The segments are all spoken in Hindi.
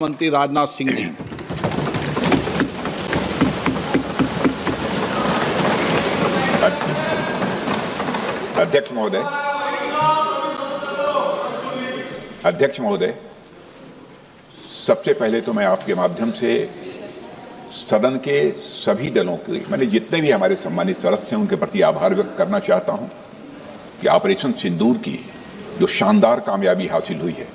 मंत्री राजनाथ सिंह जी। अध्यक्ष महोदय, सबसे पहले तो मैं आपके माध्यम से सदन के सभी दलों के मैंने जितने भी हमारे सम्मानित सदस्य हैं उनके प्रति आभार व्यक्त करना चाहता हूं कि ऑपरेशन सिंदूर की जो शानदार कामयाबी हासिल हुई है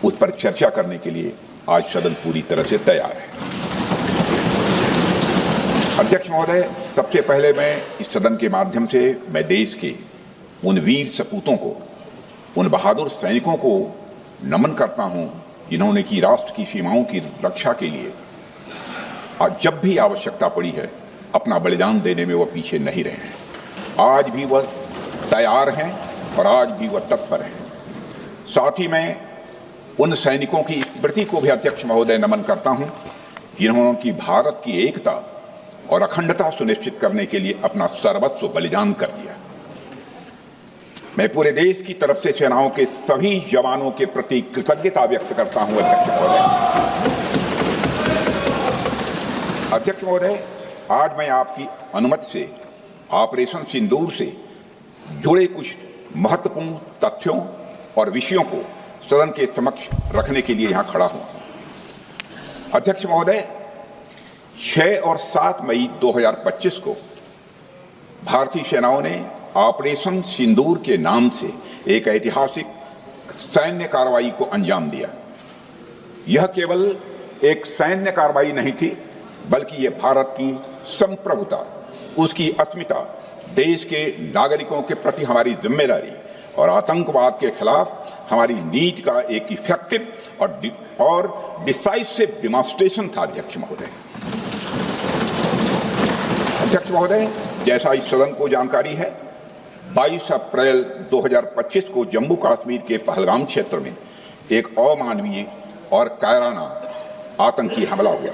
उस पर चर्चा करने के लिए आज सदन पूरी तरह से तैयार है। अध्यक्ष महोदय, सबसे पहले मैं इस सदन के माध्यम से मैं देश के उन वीर सपूतों को, उन बहादुर सैनिकों को नमन करता हूं जिन्होंने की राष्ट्र की सीमाओं की रक्षा के लिए जब भी आवश्यकता पड़ी है अपना बलिदान देने में वह पीछे नहीं रहे हैं। आज भी वह तैयार हैं और आज भी वह तत्पर हैं। साथ ही मैं उन सैनिकों की स्मृति को भी अध्यक्ष महोदय नमन करता हूं जिन्होंने की भारत की एकता और अखंडता सुनिश्चित करने के लिए अपना सर्वस्व बलिदान कर दिया। मैं पूरे देश की तरफ से सेनाओं के सभी जवानों के प्रति कृतज्ञता व्यक्त करता हूं। अध्यक्ष महोदय, आज मैं आपकी अनुमति से ऑपरेशन सिंदूर से जुड़े कुछ महत्वपूर्ण तथ्यों और विषयों को सदन के समक्ष रखने के लिए यहां खड़ा हूं। अध्यक्ष महोदय, 6 और 7 मई 2025 को भारतीय सेनाओं ने ऑपरेशन सिंदूर के नाम से एक ऐतिहासिक सैन्य कार्रवाई को अंजाम दिया। यह केवल एक सैन्य कार्रवाई नहीं थी बल्कि यह भारत की संप्रभुता, उसकी अस्मिता, देश के नागरिकों के प्रति हमारी जिम्मेदारी और आतंकवाद के खिलाफ हमारी नीति का एक इफेक्टिव और डिसाइसिव डिमॉन्स्ट्रेशन था। अध्यक्ष महोदय, जैसा इस सदन को जानकारी है, 22 अप्रैल 2025 को जम्मू कश्मीर के पहलगाम क्षेत्र में एक अमानवीय और कायराना आतंकी हमला हुआ।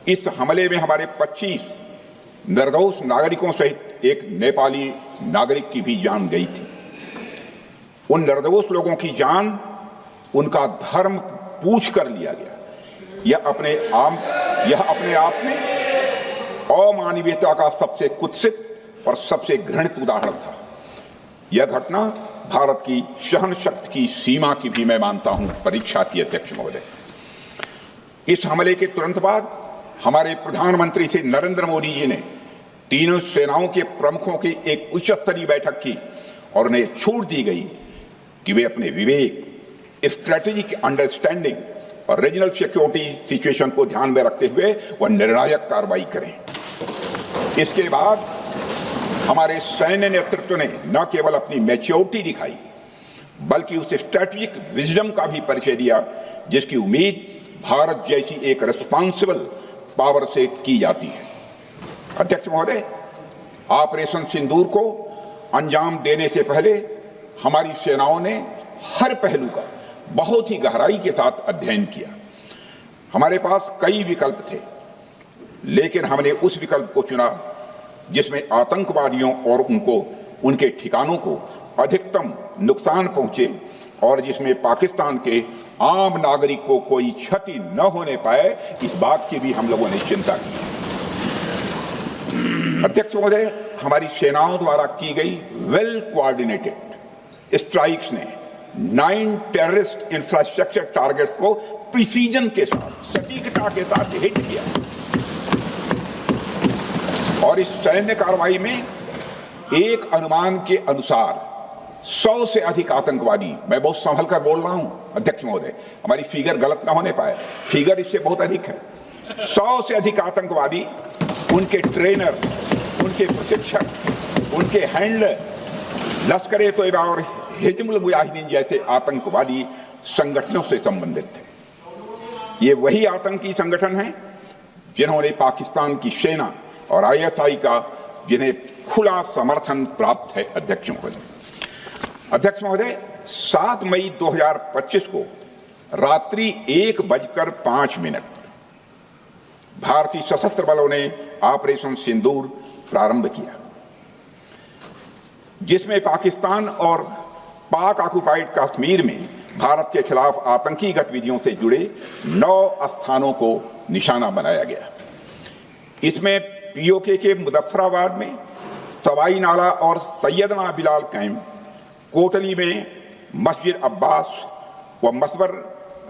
इस हमले में हमारे 25 निर्दोष नागरिकों सहित एक नेपाली नागरिक की भी जान गई थी। उन निर्दोष लोगों की जान उनका धर्म पूछ कर लिया गया। यह अपने आप में अमानवीयता का सबसे कुत्सित और सबसे घृणित उदाहरण था। यह घटना भारत की सहन शक्ति की सीमा की भी मैं मानता हूं परीक्षा थी। अध्यक्ष महोदय, इस हमले के तुरंत बाद हमारे प्रधानमंत्री श्री नरेंद्र मोदी जी ने तीनों सेनाओं के प्रमुखों की एक उच्च स्तरीय बैठक की और उन्हें छूट दी गई कि वे अपने विवेक, स्ट्रेटेजिक अंडरस्टैंडिंग और रीजनल सिक्योरिटी सिचुएशन को ध्यान में रखते हुए वह निर्णायक कार्रवाई करें। इसके बाद हमारे सैन्य नेतृत्व ने न केवल अपनी मैच्योरिटी दिखाई बल्कि उस स्ट्रेटेजिक विजडम का भी परिचय दिया जिसकी उम्मीद भारत जैसी एक रिस्पॉन्सिबल पावर से की जाती है। अध्यक्ष महोदय, ऑपरेशन सिंदूर को अंजाम देने से पहले हमारी सेनाओं ने हर पहलू का बहुत ही गहराई के साथ अध्ययन किया। हमारे पास कई विकल्प थे लेकिन हमने उस विकल्प को चुना जिसमें आतंकवादियों और उनके ठिकानों को अधिकतम नुकसान पहुंचे और जिसमें पाकिस्तान के आम नागरिक को कोई क्षति न होने पाए, इस बात की भी हम लोगों ने चिंता की। अध्यक्ष महोदय, हमारी सेनाओं द्वारा की गई वेल कोऑर्डिनेटेड स्ट्राइक्स ने 9 टेररिस्ट इंफ्रास्ट्रक्चर टारगेट्स को प्रिसीजन के साथ, सटीकता के साथ हिट किया और इस सैन्य कार्रवाई में एक अनुमान के अनुसार 100 से अधिक आतंकवादी, मैं बहुत संभल कर बोल रहा हूं अध्यक्ष महोदय, हमारी फिगर गलत ना होने पाए, फिगर इससे बहुत अधिक है। 100 से अधिक आतंकवादी, उनके ट्रेनर, उनके प्रशिक्षक, उनके हैंडलर, लश्कर ए तोयबा और हिजबुल मुजाहिदीन जैसे आतंकवादी संगठनों से संबंधित थे। ये वही आतंकी संगठन हैं जिन्होंने पाकिस्तान की सेना और ISI का जिन्हें खुला समर्थन प्राप्त है। अध्यक्ष महोदय, 7 मई 2025 को रात्रि 1:05 भारतीय सशस्त्र बलों ने ऑपरेशन सिंदूर प्रारंभ किया जिसमें पाकिस्तान और पाक ऑक्युपाइड कश्मीर में भारत के खिलाफ आतंकी गतिविधियों से जुड़े 9 स्थानों को निशाना बनाया गया। इसमें पीओके के मुजफ्फराबाद में सवाई नाला और सैयदना बिलाल कैंप, कोटली में मस्जिद अब्बास व मसबर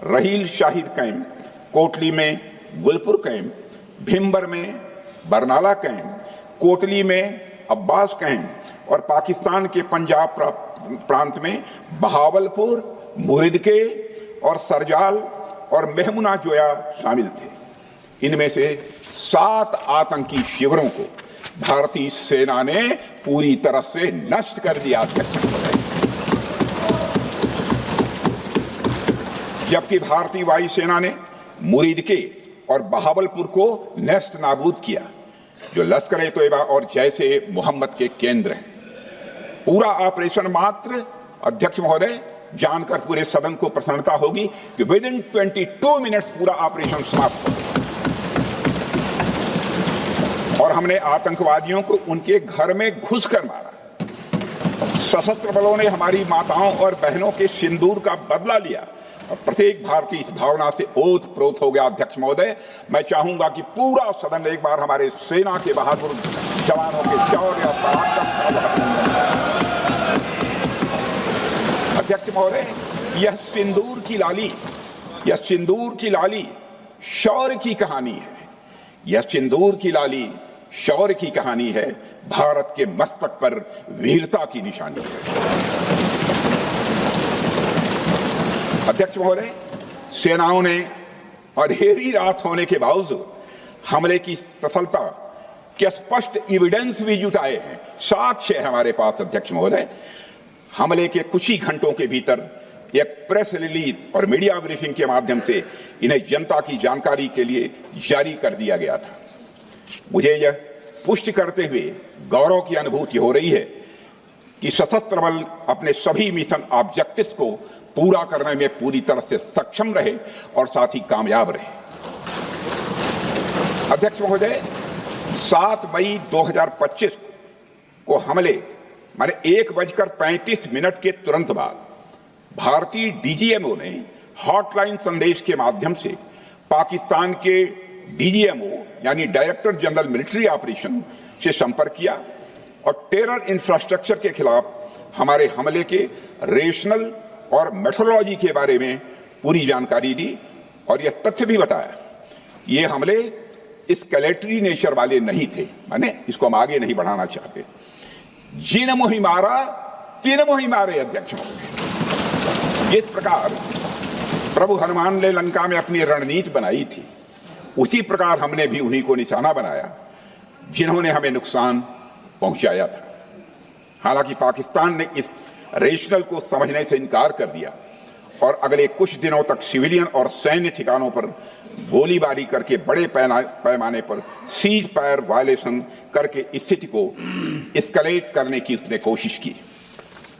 रहील शाहिद कैंप, कोटली में गुलपुर कैंप, भिम्बर में बरनाला कैंप, कोटली में अब्बास कैंप और पाकिस्तान के पंजाब प्रांत में बहावलपुर, मुरिदके और सरजाल और मेहमुना जोया शामिल थे। इनमें से 7 आतंकी शिविरों को भारतीय सेना ने पूरी तरह से नष्ट कर दिया था, जबकि भारतीय वायुसेना ने मुरिदके और बहावलपुर को नेस्त नाबूद किया, जो लश्कर-ए-तोयबा और जैशे मोहम्मद के केंद्र हैं। पूरा ऑपरेशन मात्र, अध्यक्ष महोदय, जानकर पूरे सदन को प्रसन्नता होगी कि विदिन 22 मिनट्स पूरा ऑपरेशन समाप्त हो गया और हमने आतंकवादियों को उनके घर में घुसकर मारा। सशस्त्र बलों ने हमारी माताओं और बहनों के सिंदूर का बदला लिया और प्रत्येक भारतीय इस भावना से ओत-प्रोत हो गया। अध्यक्ष महोदय, मैं चाहूंगा कि पूरा सदन एक बार हमारे सेना के बहादुर जवानों के शौर्य और पराक्रम का। अध्यक्ष महोदय, यह सिंदूर की लाली शौर्य की कहानी है। यह सिंदूर की लाली शौर्य की कहानी है, भारत के मस्तक पर वीरता की निशानी है। अध्यक्ष महोदय, सेनाओं ने अंधेरी रात होने के बावजूद हमले की सफलता के स्पष्ट एविडेंस भी जुटाए हैं, साक्ष्य है हमारे पास। अध्यक्ष महोदय, हमले के कुछ ही घंटों के भीतर एक प्रेस रिलीज और मीडिया ब्रीफिंग के माध्यम से इन्हें जनता की जानकारी के लिए जारी कर दिया गया था। मुझे यह पुष्टि करते हुए गौरव की अनुभूति हो रही है कि सशस्त्र बल अपने सभी मिशन ऑब्जेक्टिव्स को पूरा करने में पूरी तरह से सक्षम रहे और साथ ही कामयाब रहे। अध्यक्ष महोदय, 7 मई 2025 को हमले माने 1:35 के तुरंत बाद भारतीय डीजीएमओ ने हॉटलाइन संदेश के माध्यम से पाकिस्तान के डीजीएमओ यानी डायरेक्टर जनरल मिलिट्री ऑपरेशन से संपर्क किया और टेरर इंफ्रास्ट्रक्चर के खिलाफ हमारे हमले के रेशनल और मेथोडोलॉजी के बारे में पूरी जानकारी दी और यह तथ्य भी बताया कि ये हमले एस्केलेटरी नेचर वाले नहीं थे, माने इसको हम आगे नहीं बढ़ाना चाहते। जिन मोहि मारा तीन मोहि मारे। अध्यक्ष महोदय, जिस प्रकार प्रभु हनुमान ने लंका में अपनी रणनीति बनाई थी, उसी प्रकार हमने भी उन्हीं को निशाना बनाया जिन्होंने हमें नुकसान पहुंचाया था। हालांकि पाकिस्तान ने इस रेशनल को समझने से इनकार कर दिया और अगले कुछ दिनों तक सिविलियन और सैन्य ठिकानों पर गोलीबारी करके बड़े पैमाने पर सीज फायर वायलेशन करके स्थिति को एस्केलेट करने की उसने कोशिश की।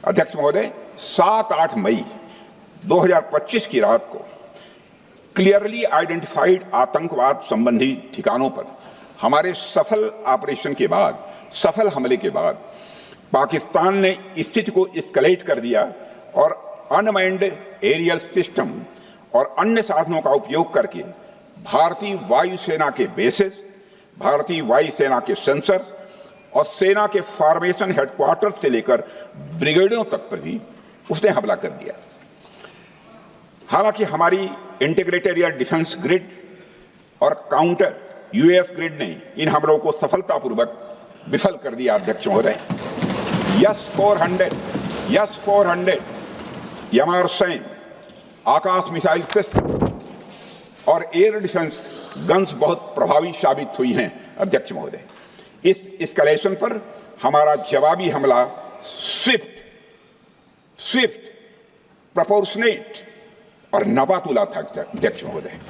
अध्यक्ष महोदय, 7-8 मई 2025 की रात को क्लियरली आइडेंटिफाइड आतंकवाद संबंधी ठिकानों पर हमारे सफल ऑपरेशन के बाद, सफल हमले के बाद पाकिस्तान ने स्थिति को एस्केलेट कर दिया और अनमैन्ड एरियल सिस्टम और अन्य साधनों का उपयोग करके भारतीय वायुसेना के बेसेस, भारतीय वायुसेना के सेंसर्स और सेना के फॉर्मेशन हेडक्वार्टर्स से लेकर ब्रिगेडों तक पर भी उसने हमला कर दिया। हालांकि हमारी इंटीग्रेटेड एयर डिफेंस ग्रिड और काउंटर यूएस ग्रिड ने इन हमलों को सफलतापूर्वक विफल कर दिया। अध्यक्ष महोदय, यस-400 यमारसैन आकाश मिसाइल सिस्टम और एयर डिफेंस गन्स बहुत प्रभावी साबित हुई हैं। अध्यक्ष महोदय, इस एस्केलेशन पर हमारा जवाबी हमला स्विफ्ट, प्रोपोर्शनेट और नवातुला था। अध्यक्ष महोदय,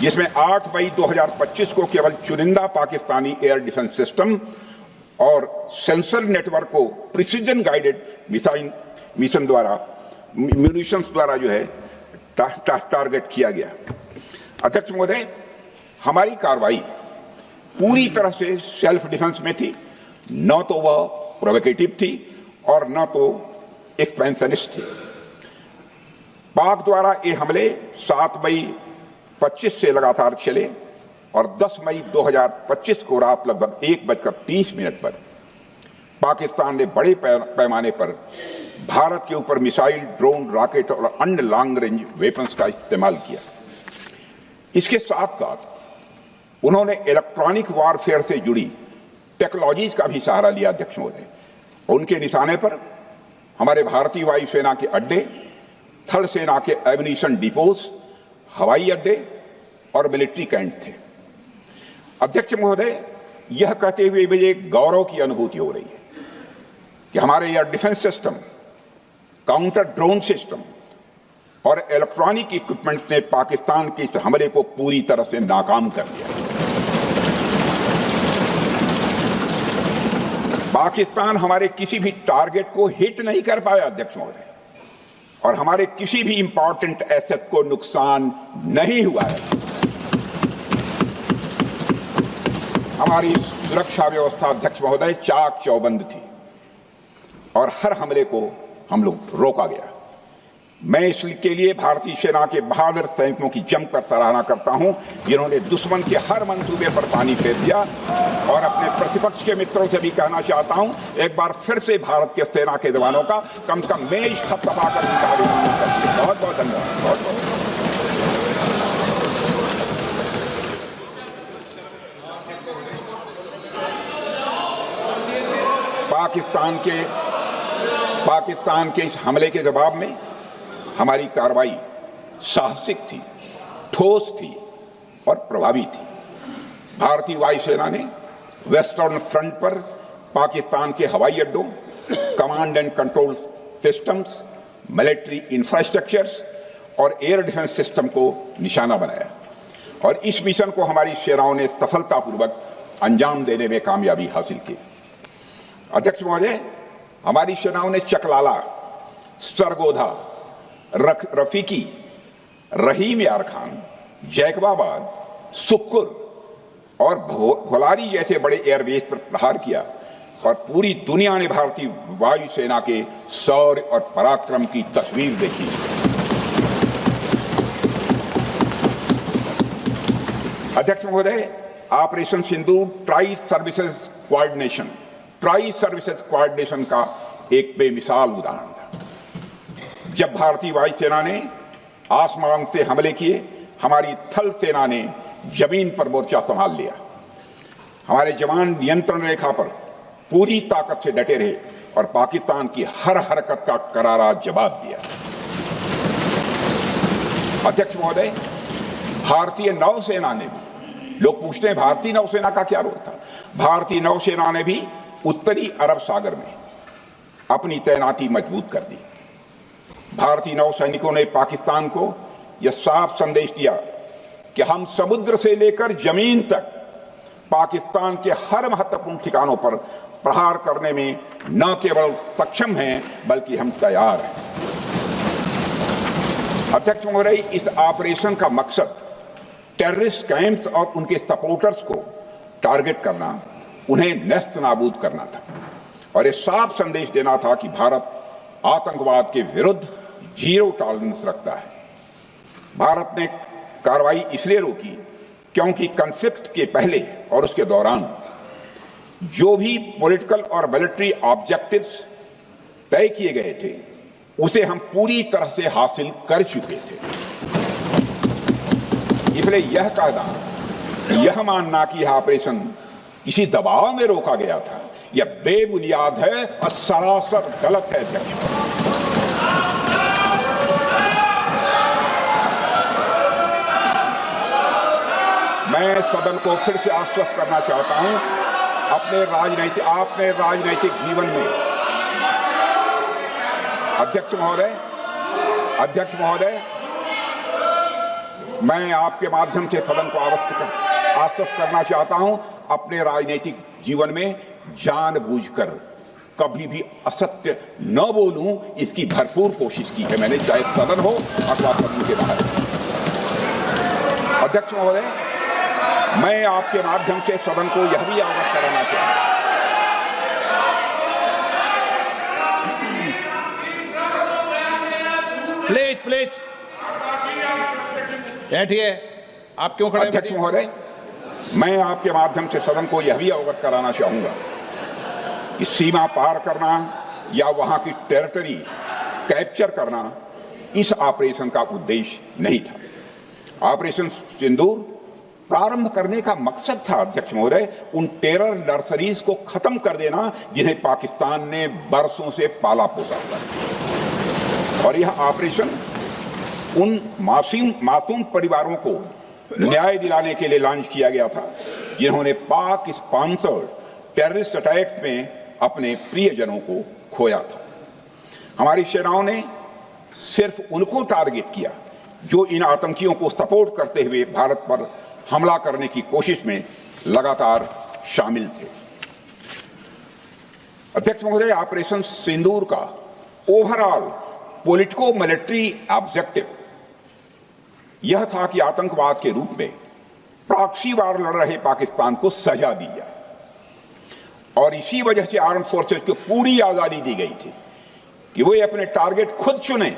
जिसमें 8 मई 2025 को केवल चुनिंदा पाकिस्तानी एयर डिफेंस सिस्टम और सेंसर नेटवर्क को प्रिसीजन गाइडेड मिशन द्वारा म्यूनिशंस द्वारा जो है टारगेट किया गया। अध्यक्ष महोदय, हमारी कार्रवाई पूरी तरह से सेल्फ डिफेंस में थी, न तो वह प्रोवोकेटिव थी और न तो एक्सपेंशनिस्ट थी। पाक द्वारा ये हमले 7 मई 25 से लगातार चले और 10 मई 2025 को रात लगभग 1:30 पर पाकिस्तान ने बड़े पैमाने पर भारत के ऊपर मिसाइल, ड्रोन, रॉकेट और अन्य लॉन्ग रेंज वेपन्स का इस्तेमाल किया। इसके साथ साथ उन्होंने इलेक्ट्रॉनिक वॉरफेयर से जुड़ी टेक्नोलॉजीज का भी सहारा लिया। अध्यक्ष महोदय, उनके निशाने पर हमारे भारतीय वायुसेना के अड्डे, थल सेना के एम्यूनिशन डिपोज, हवाई अड्डे और मिलिट्री कैंट थे। अध्यक्ष महोदय, यह कहते हुए मुझे गौरव की अनुभूति हो रही है कि हमारे air defence system, counter drone system और इलेक्ट्रॉनिक इक्विपमेंट्स ने पाकिस्तान के इस हमले को पूरी तरह से नाकाम कर दिया। पाकिस्तान हमारे किसी भी टारगेट को हिट नहीं कर पाया अध्यक्ष महोदय, और हमारे किसी भी इंपॉर्टेंट एसेट को नुकसान नहीं हुआ है। हमारी सुरक्षा व्यवस्था अध्यक्ष महोदय चाक चौबंद थी और हर हमले को हम लोग रोका गया। मैं इसके लिए भारतीय सेना के बहादुर सैनिकों की जमकर सराहना करता हूं, जिन्होंने दुश्मन के हर मंसूबे पर पानी फेर दिया। और अपने प्रतिपक्ष के मित्रों से भी कहना चाहता हूं, एक बार फिर से भारत के सेना के जवानों का कम से कम मेज थपथपाकर उनका अभिनंदन करिए। बहुत बहुत धन्यवाद। बहुत बहुत पाकिस्तान के इस हमले के जवाब में हमारी कार्रवाई साहसिक थी, ठोस थी और प्रभावी थी। भारतीय वायुसेना ने वेस्टर्न फ्रंट पर पाकिस्तान के हवाई अड्डों, command and control systems, military infrastructures और एयर डिफेंस सिस्टम को निशाना बनाया और इस मिशन को हमारी सेनाओं ने सफलतापूर्वक अंजाम देने में कामयाबी हासिल की। अध्यक्ष महोदय, हमारी सेनाओं ने चकलाला, सरगोधा, रफीकी, रहीम यार खान, जैकबाबाद, सुक्कुर और भोलारी जैसे बड़े एयरबेस पर प्रहार किया और पूरी दुनिया ने भारतीय वायुसेना के शौर्य और पराक्रम की तस्वीर देखी। अध्यक्ष महोदय, ऑपरेशन सिंदूर ट्राई सर्विसेज कोऑर्डिनेशन का एक बेमिसाल उदाहरण था। जब भारतीय वायुसेना ने आसमान से हमले किए, हमारी थल सेना ने जमीन पर मोर्चा संभाल लिया। हमारे जवान नियंत्रण रेखा पर पूरी ताकत से डटे रहे और पाकिस्तान की हर हरकत का करारा जवाब दिया। अध्यक्ष महोदय, भारतीय नौसेना ने भी, लोग पूछते हैं भारतीय नौसेना का क्या रोल था, भारतीय नौसेना ने भी उत्तरी अरब सागर में अपनी तैनाती मजबूत कर दी। भारतीय नौसैनिकों ने पाकिस्तान को यह साफ संदेश दिया कि हम समुद्र से लेकर जमीन तक पाकिस्तान के हर महत्वपूर्ण ठिकानों पर प्रहार करने में न केवल सक्षम हैं बल्कि हम तैयार हैं। अध्यक्ष महोदय, इस ऑपरेशन का मकसद टेररिस्ट कैंप्स और उनके सपोर्टर्स को टारगेट करना, उन्हें नेस्त नाबूद करना था और यह साफ संदेश देना था कि भारत आतंकवाद के विरुद्ध जीरो टॉलरेंस रखता है। भारत ने कार्रवाई इसलिए रोकी क्योंकि कॉन्फ्लिक्ट के पहले और उसके दौरान जो भी पॉलिटिकल और मिलिट्री ऑब्जेक्टिव्स तय किए गए थे उसे हम पूरी तरह से हासिल कर चुके थे। इसलिए यह कहना, यह मानना कि यह ऑपरेशन किसी दबाव में रोका गया था, यह बेबुनियाद है और सरासर गलत है। अध्यक्ष, मैं सदन को फिर से आश्वस्त करना चाहता हूं, आपने राजनैतिक जीवन में अध्यक्ष महोदय, मैं आपके माध्यम से सदन को आश्वस्त करना चाहता हूं, अपने राजनीतिक जीवन में जानबूझकर कभी भी असत्य न बोलूं, इसकी भरपूर कोशिश की है मैंने, चाहे सदन हो अथवा सदन के बाहर। अध्यक्ष महोदय, मैं आपके माध्यम से सदन को यह भी अवगत कराना चाहता हूं, प्लीज बैठिए। आप क्यों खड़े? अध्यक्ष महोदय, मैं आपके माध्यम से सदन को यह भी अवगत कराना चाहूंगा कि सीमा पार करना या वहां की टेरिटरी कैप्चर करना इस ऑपरेशन का उद्देश्य नहीं था। ऑपरेशन सिंदूर प्रारंभ करने का मकसद था अध्यक्ष महोदय उन टेरर नर्सरीज को खत्म कर देना जिन्हें पाकिस्तान ने बरसों से पाला पोसा हुआ। और यह ऑपरेशन उन मासूम परिवारों को न्याय दिलाने के लिए लॉन्च किया गया था जिन्होंने पाक स्पॉन्सर्ड टेररिस्ट अटैक्स में अपने प्रियजनों को खोया था। हमारी सेनाओं ने सिर्फ उनको टारगेट किया जो इन आतंकियों को सपोर्ट करते हुए भारत पर हमला करने की कोशिश में लगातार शामिल थे। अध्यक्ष महोदय, ऑपरेशन सिंदूर का ओवरऑल पॉलिटिको मिलिट्री ऑब्जेक्टिव यह था कि आतंकवाद के रूप में प्रॉक्सी वार लड़ रहे पाकिस्तान को सजा दी जाए और इसी वजह से आर्म फोर्सेस को पूरी आजादी दी गई थी कि वे अपने टारगेट खुद चुनें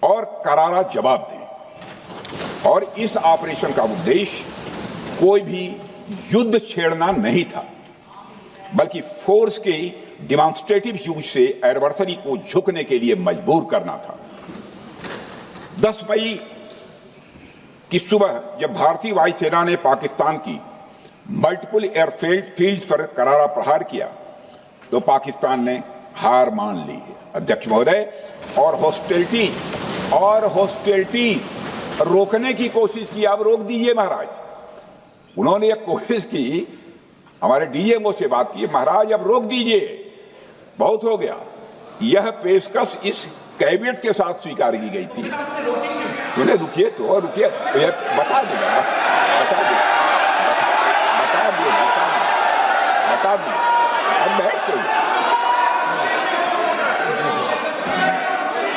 और करारा जवाब दें। और इस ऑपरेशन का उद्देश्य कोई भी युद्ध छेड़ना नहीं था बल्कि फोर्स के डिमॉन्स्ट्रेटिव यूज से एडवर्सरी को झुकने के लिए मजबूर करना था। 10 मई की सुबह जब भारतीय वायुसेना ने पाकिस्तान की मल्टीपल एयरफील्ड्स पर करारा प्रहार किया तो पाकिस्तान ने हार मान ली है अध्यक्ष महोदय, और हॉस्टिलिटी रोकने की कोशिश की। अब रोक दीजिए महाराज। उन्होंने एक कोशिश की, हमारे डीएमओ से बात की, महाराज अब रोक दीजिए, बहुत हो गया। यह पेशकश इस कैबिनेट के साथ स्वीकार की गई थी। सुने, रुकिए तो रुकिए, बता दूंगा, बता दूंगा, अब बैठ तो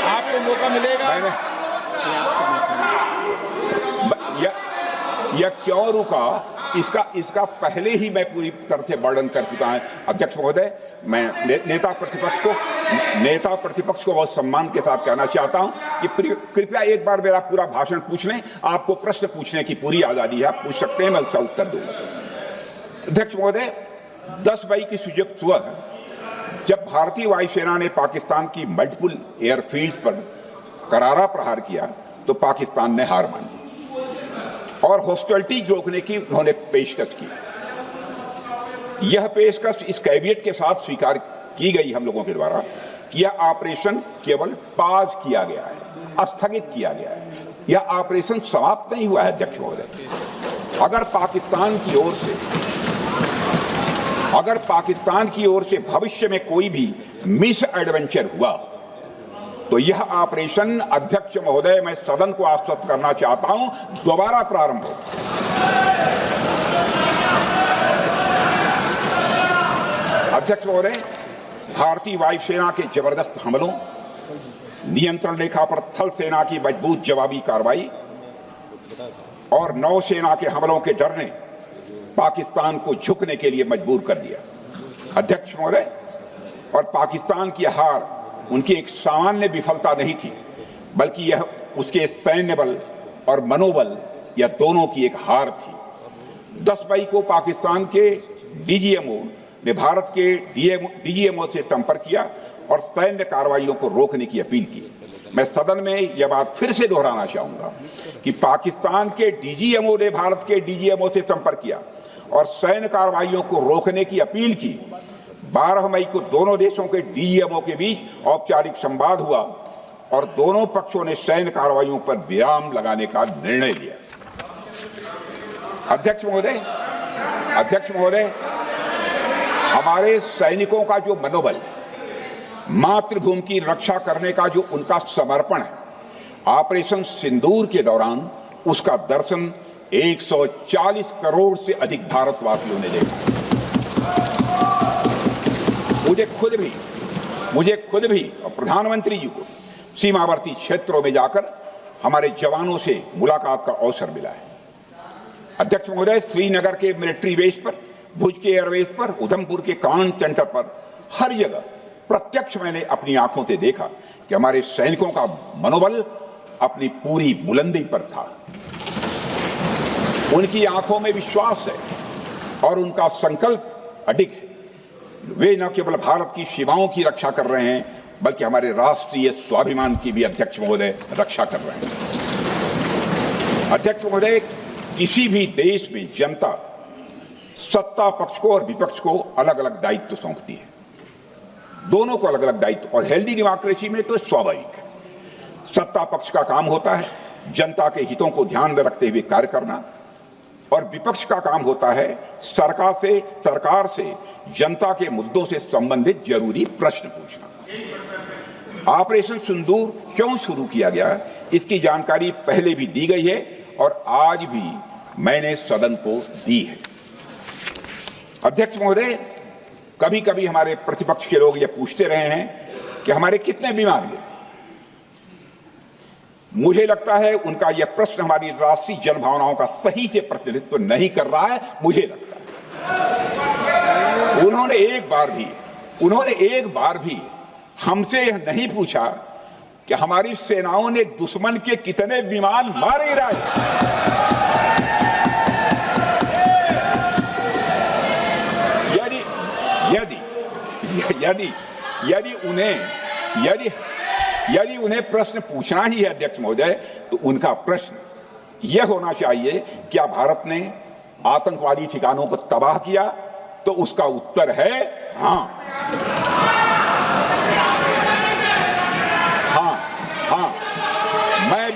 आपको मौका मिलेगा। यह क्यों रुका इसका पहले ही मैं पूरी तरह से वर्णन कर चुका हूं अध्यक्ष महोदय। मैं नेता प्रतिपक्ष को बहुत सम्मान के साथ कहना चाहता हूं कि कृपया एक बार मेरा पूरा भाषण पूछ लें। आपको प्रश्न पूछने की पूरी आजादी है, आप पूछ सकते हैं, मैं उसका उत्तर दूंगा। अध्यक्ष महोदय, 10 मई की सुबह जब भारतीय वायुसेना ने पाकिस्तान की मल्टीपल एयरफील्ड्स पर करारा प्रहार किया तो पाकिस्तान ने हार मान ली और हॉस्टिलिटी रोकने की उन्होंने पेशकश की। यह पेशकश इस कैबिनेट के साथ स्वीकार की गई हम लोगों के द्वारा कि यह ऑपरेशन केवल पाज किया गया है, स्थगित किया गया है। यह ऑपरेशन समाप्त नहीं हुआ है अध्यक्ष महोदय। अगर पाकिस्तान की ओर से भविष्य में कोई भी मिस एडवेंचर हुआ तो यह ऑपरेशन अध्यक्ष महोदय, मैं सदन को आश्वस्त करना चाहता हूं, दोबारा प्रारंभ हो। अध्यक्ष महोदय, भारतीय वायुसेना के जबरदस्त हमलों, नियंत्रण रेखा पर थल सेना की मजबूत जवाबी कार्रवाई और नौसेना के हमलों के डर ने पाकिस्तान को झुकने के लिए मजबूर कर दिया अध्यक्ष महोदय। और पाकिस्तान की हार उनकी एक सामान्य विफलता नहीं थी बल्कि यह उसके सैन्य बल और मनोबल या दोनों की एक हार थी। 10 मई को पाकिस्तान के डीजीएमओ ने भारत के डीजीएमओ से संपर्क किया और सैन्य कार्रवाइयों को रोकने की अपील की। मैं सदन में यह बात फिर से दोहराना चाहूंगा कि पाकिस्तान के डीजीएमओ ने भारत के डीजीएमओ से संपर्क किया और सैन्य कार्रवाइयों को रोकने की अपील की। 12 मई को दोनों देशों के डीजीएमओ के बीच औपचारिक संवाद हुआ और दोनों पक्षों ने सैन्य कार्रवाइयों पर विराम लगाने का निर्णय लिया। अध्यक्ष महोदय, हमारे सैनिकों का जो मनोबल, मातृभूमि की रक्षा करने का जो उनका समर्पण है, ऑपरेशन सिंदूर के दौरान उसका दर्शन 140 करोड़ से अधिक भारतवासियों ने देखा। मुझे खुद भी और प्रधानमंत्री जी को सीमावर्ती क्षेत्रों में जाकर हमारे जवानों से मुलाकात का अवसर मिला है। अध्यक्ष महोदय, श्रीनगर के मिलिट्री बेस पर, भुज के एयरबेस पर, उधमपुर के कमांड सेंटर पर, हर जगह प्रत्यक्ष मैंने अपनी आंखों से देखा कि हमारे सैनिकों का मनोबल अपनी पूरी बुलंदी पर था। उनकी आंखों में विश्वास है और उनका संकल्प अडिग है। वे न केवल भारत की सीमाओं की रक्षा कर रहे हैं, बल्कि हमारे राष्ट्रीय स्वाभिमान की भी अध्यक्ष महोदय रक्षा कर रहे हैं। अध्यक्ष महोदय, किसी भी देश में जनता सत्ता पक्ष को और विपक्ष को अलग अलग दायित्व सौंपती है, दोनों को अलग अलग दायित्व, और हेल्दी डेमोक्रेसी में तो स्वाभाविक है। सत्ता पक्ष का काम होता है जनता के हितों को ध्यान में रखते हुए कार्य करना, और विपक्ष का काम होता है सरकार से जनता के मुद्दों से संबंधित जरूरी प्रश्न पूछना। ऑपरेशन सिंदूर क्यों शुरू किया गया, इसकी जानकारी पहले भी दी गई है और आज भी मैंने सदन को दी है। अध्यक्ष महोदय, कभी कभी हमारे प्रतिपक्ष के लोग ये पूछते रहे हैं कि हमारे कितने विमान गिरे। मुझे लगता है उनका यह प्रश्न हमारी राष्ट्रीय जनभावनाओं का सही से प्रतिनिधित्व नहीं कर रहा है। मुझे लगता है उन्होंने एक बार भी हमसे यह नहीं पूछा कि हमारी सेनाओं ने दुश्मन के कितने विमान मारे गिराए। यदि उन्हें प्रश्न पूछना ही है अध्यक्ष महोदय, तो उनका प्रश्न यह होना चाहिए, क्या भारत ने आतंकवादी ठिकानों को तबाह किया? तो उसका उत्तर है हाँ। मैं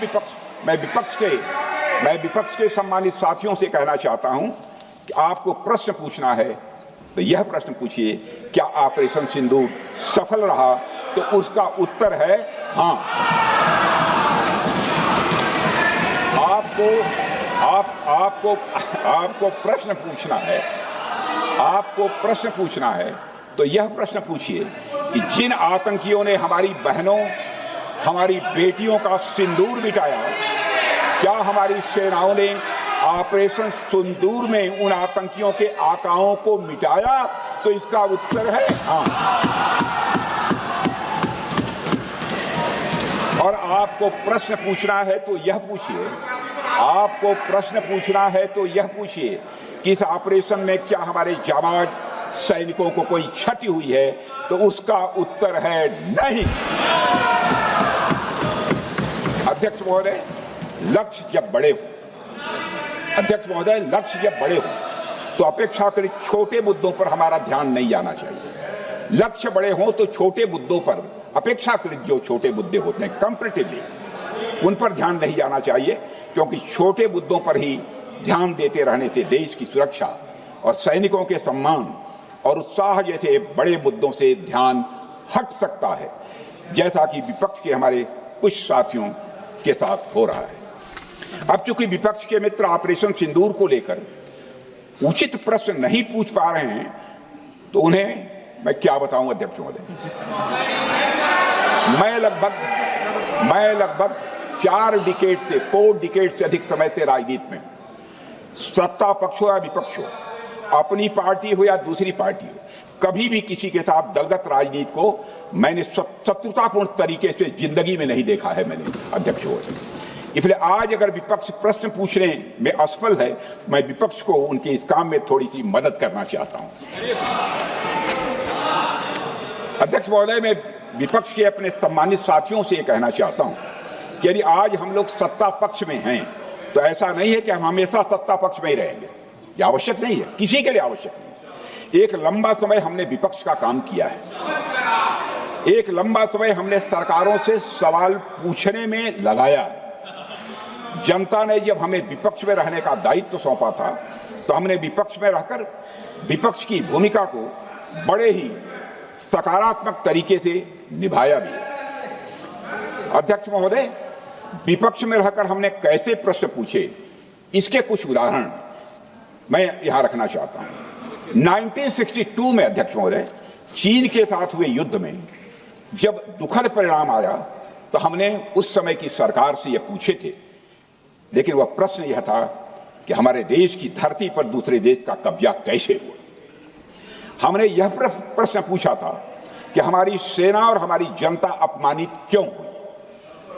विपक्ष के सम्मानित साथियों से कहना चाहता हूं कि आपको प्रश्न पूछना है तो यह प्रश्न पूछिए, क्या ऑपरेशन सिंदूर सफल रहा? तो उसका उत्तर है हाँ। आपको प्रश्न पूछना है तो यह प्रश्न पूछिए कि जिन आतंकियों ने हमारी बहनों, हमारी बेटियों का सिंदूर मिटाया, क्या हमारी सेनाओं ने ऑपरेशन सिंदूर में उन आतंकियों के आकाओं को मिटाया? तो इसका उत्तर है हाँ। और आपको प्रश्न पूछना है तो यह पूछिए कि इस ऑपरेशन में क्या हमारे जाबाज सैनिकों को कोई क्षति हुई है? तो उसका उत्तर है नहीं। अध्यक्ष महोदय, लक्ष्य जब बड़े हो तो अपेक्षाकृत छोटे मुद्दों पर हमारा ध्यान नहीं जाना चाहिए। लक्ष्य बड़े हों तो छोटे मुद्दों पर, अपेक्षाकृत जो छोटे मुद्दे होते हैं कंपैरेटिवली, उन पर ध्यान नहीं जाना चाहिए, क्योंकि छोटे मुद्दों पर ही ध्यान देते रहने से देश की सुरक्षा और सैनिकों के सम्मान और उत्साह जैसे बड़े मुद्दों से ध्यान हट सकता है, जैसा कि विपक्ष के हमारे कुछ साथियों के साथ हो रहा है। अब चूंकि विपक्ष के मित्र ऑपरेशन सिंदूर को लेकर उचित प्रश्न नहीं पूछ पा रहे हैं, तो उन्हें मैं क्या बताऊं अध्यक्ष महोदय। मैं लगभग 4 डिकेड से अधिक समय से राजनीति में, सत्ता पक्ष हो या विपक्ष हो, अपनी पार्टी हो या दूसरी पार्टी हो, कभी भी किसी के साथ दलगत राजनीति को मैंने शत्रुतापूर्ण तरीके से जिंदगी में नहीं देखा है मैंने अध्यक्ष महोदय। इसलिए आज अगर विपक्ष प्रश्न पूछने में असफल है, मैं विपक्ष को उनके इस काम में थोड़ी सी मदद करना चाहता हूं। अध्यक्ष महोदय, मैं विपक्ष के अपने सम्मानित साथियों से कहना चाहता हूं कि यदि आज हम लोग सत्ता पक्ष में हैं, तो ऐसा नहीं है कि हम हमेशा सत्ता पक्ष में ही रहेंगे। यह आवश्यक नहीं है, किसी के लिए आवश्यक नहीं। एक लंबा समय हमने विपक्ष का काम किया है, एक लंबा समय हमने सरकारों से सवाल पूछने में लगाया है। जनता ने जब हमें विपक्ष में रहने का दायित्व सौंपा था, तो हमने विपक्ष में रहकर विपक्ष की भूमिका को बड़े ही सकारात्मक तरीके से निभाया भी। अध्यक्ष महोदय, विपक्ष में रहकर हमने कैसे प्रश्न पूछे, इसके कुछ उदाहरण मैं यहां रखना चाहता हूं। 1962 में अध्यक्ष महोदय, चीन के साथ हुए युद्ध में जब दुखद परिणाम आया, तो हमने उस समय की सरकार से यह पूछे थे, लेकिन वह प्रश्न यह था कि हमारे देश की धरती पर दूसरे देश का कब्जा कैसे हुआ। हमने यह प्रश्न पूछा था कि हमारी सेना और हमारी जनता अपमानित क्यों हुई।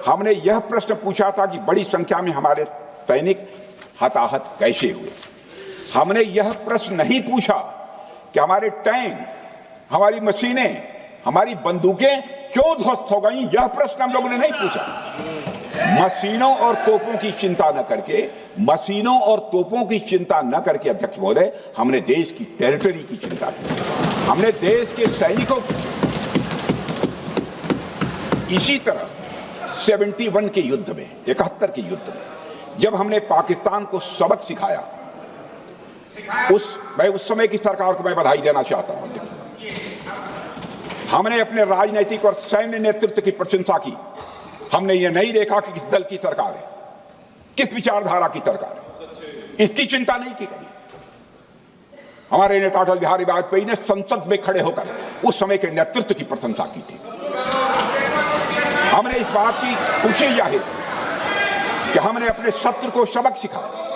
हमने यह प्रश्न पूछा था कि बड़ी संख्या में हमारे सैनिक हताहत कैसे हुए। हमने यह प्रश्न नहीं पूछा कि हमारे टैंक, हमारी मशीनें, हमारी बंदूकें क्यों ध्वस्त हो गई। यह प्रश्न हम लोगों ने नहीं पूछा। मशीनों और तोपों की चिंता न करके, मशीनों और तोपों की चिंता न करके अध्यक्ष महोदय, हमने देश की टेरिटरी की चिंता की, हमने देश के सैनिकों की। इसी तरह 71 के युद्ध में, 71 के युद्ध में जब हमने पाकिस्तान को सबक सिखाया, मैं उस समय की सरकार को मैं बधाई देना चाहता हूं। हमने अपने राजनीतिक और सैन्य नेतृत्व की प्रशंसा की। हमने ये नहीं देखा कि किस दल की सरकार है, किस विचारधारा की सरकार है, इसकी चिंता नहीं की कभी। हमारे नेता अटल बिहारी वाजपेयी ने संसद में खड़े होकर उस समय के नेतृत्व की प्रशंसा की थी। हमने इस बात की खुशी जाहिर कि हमने अपने शत्रु को सबक सिखाया।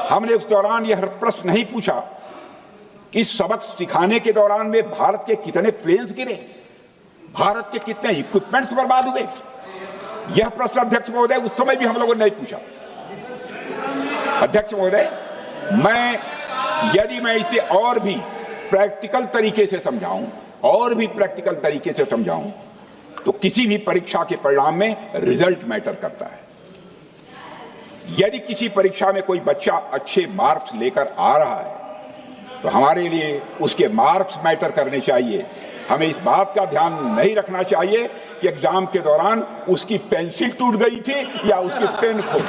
हमने उस दौरान यह प्रश्न नहीं पूछा कि सबक सिखाने के दौरान में भारत के कितने प्लेन्स गिरे, भारत के कितने इक्विपमेंट्स बर्बाद हुए। यह प्रश्न अध्यक्ष महोदय उस समय भी हम लोगों ने नहीं पूछा। अध्यक्ष महोदय, यदि मैं इसे और भी प्रैक्टिकल तरीके से समझाऊं, तो किसी भी परीक्षा के परिणाम में रिजल्ट मैटर करता है। यदि किसी परीक्षा में कोई बच्चा अच्छे मार्क्स लेकर आ रहा है तो हमारे लिए उसके मार्क्स मैटर करने चाहिए। हमें इस बात का ध्यान नहीं रखना चाहिए कि एग्जाम के दौरान उसकी पेंसिल टूट गई थी या उसकी पेन खो गई।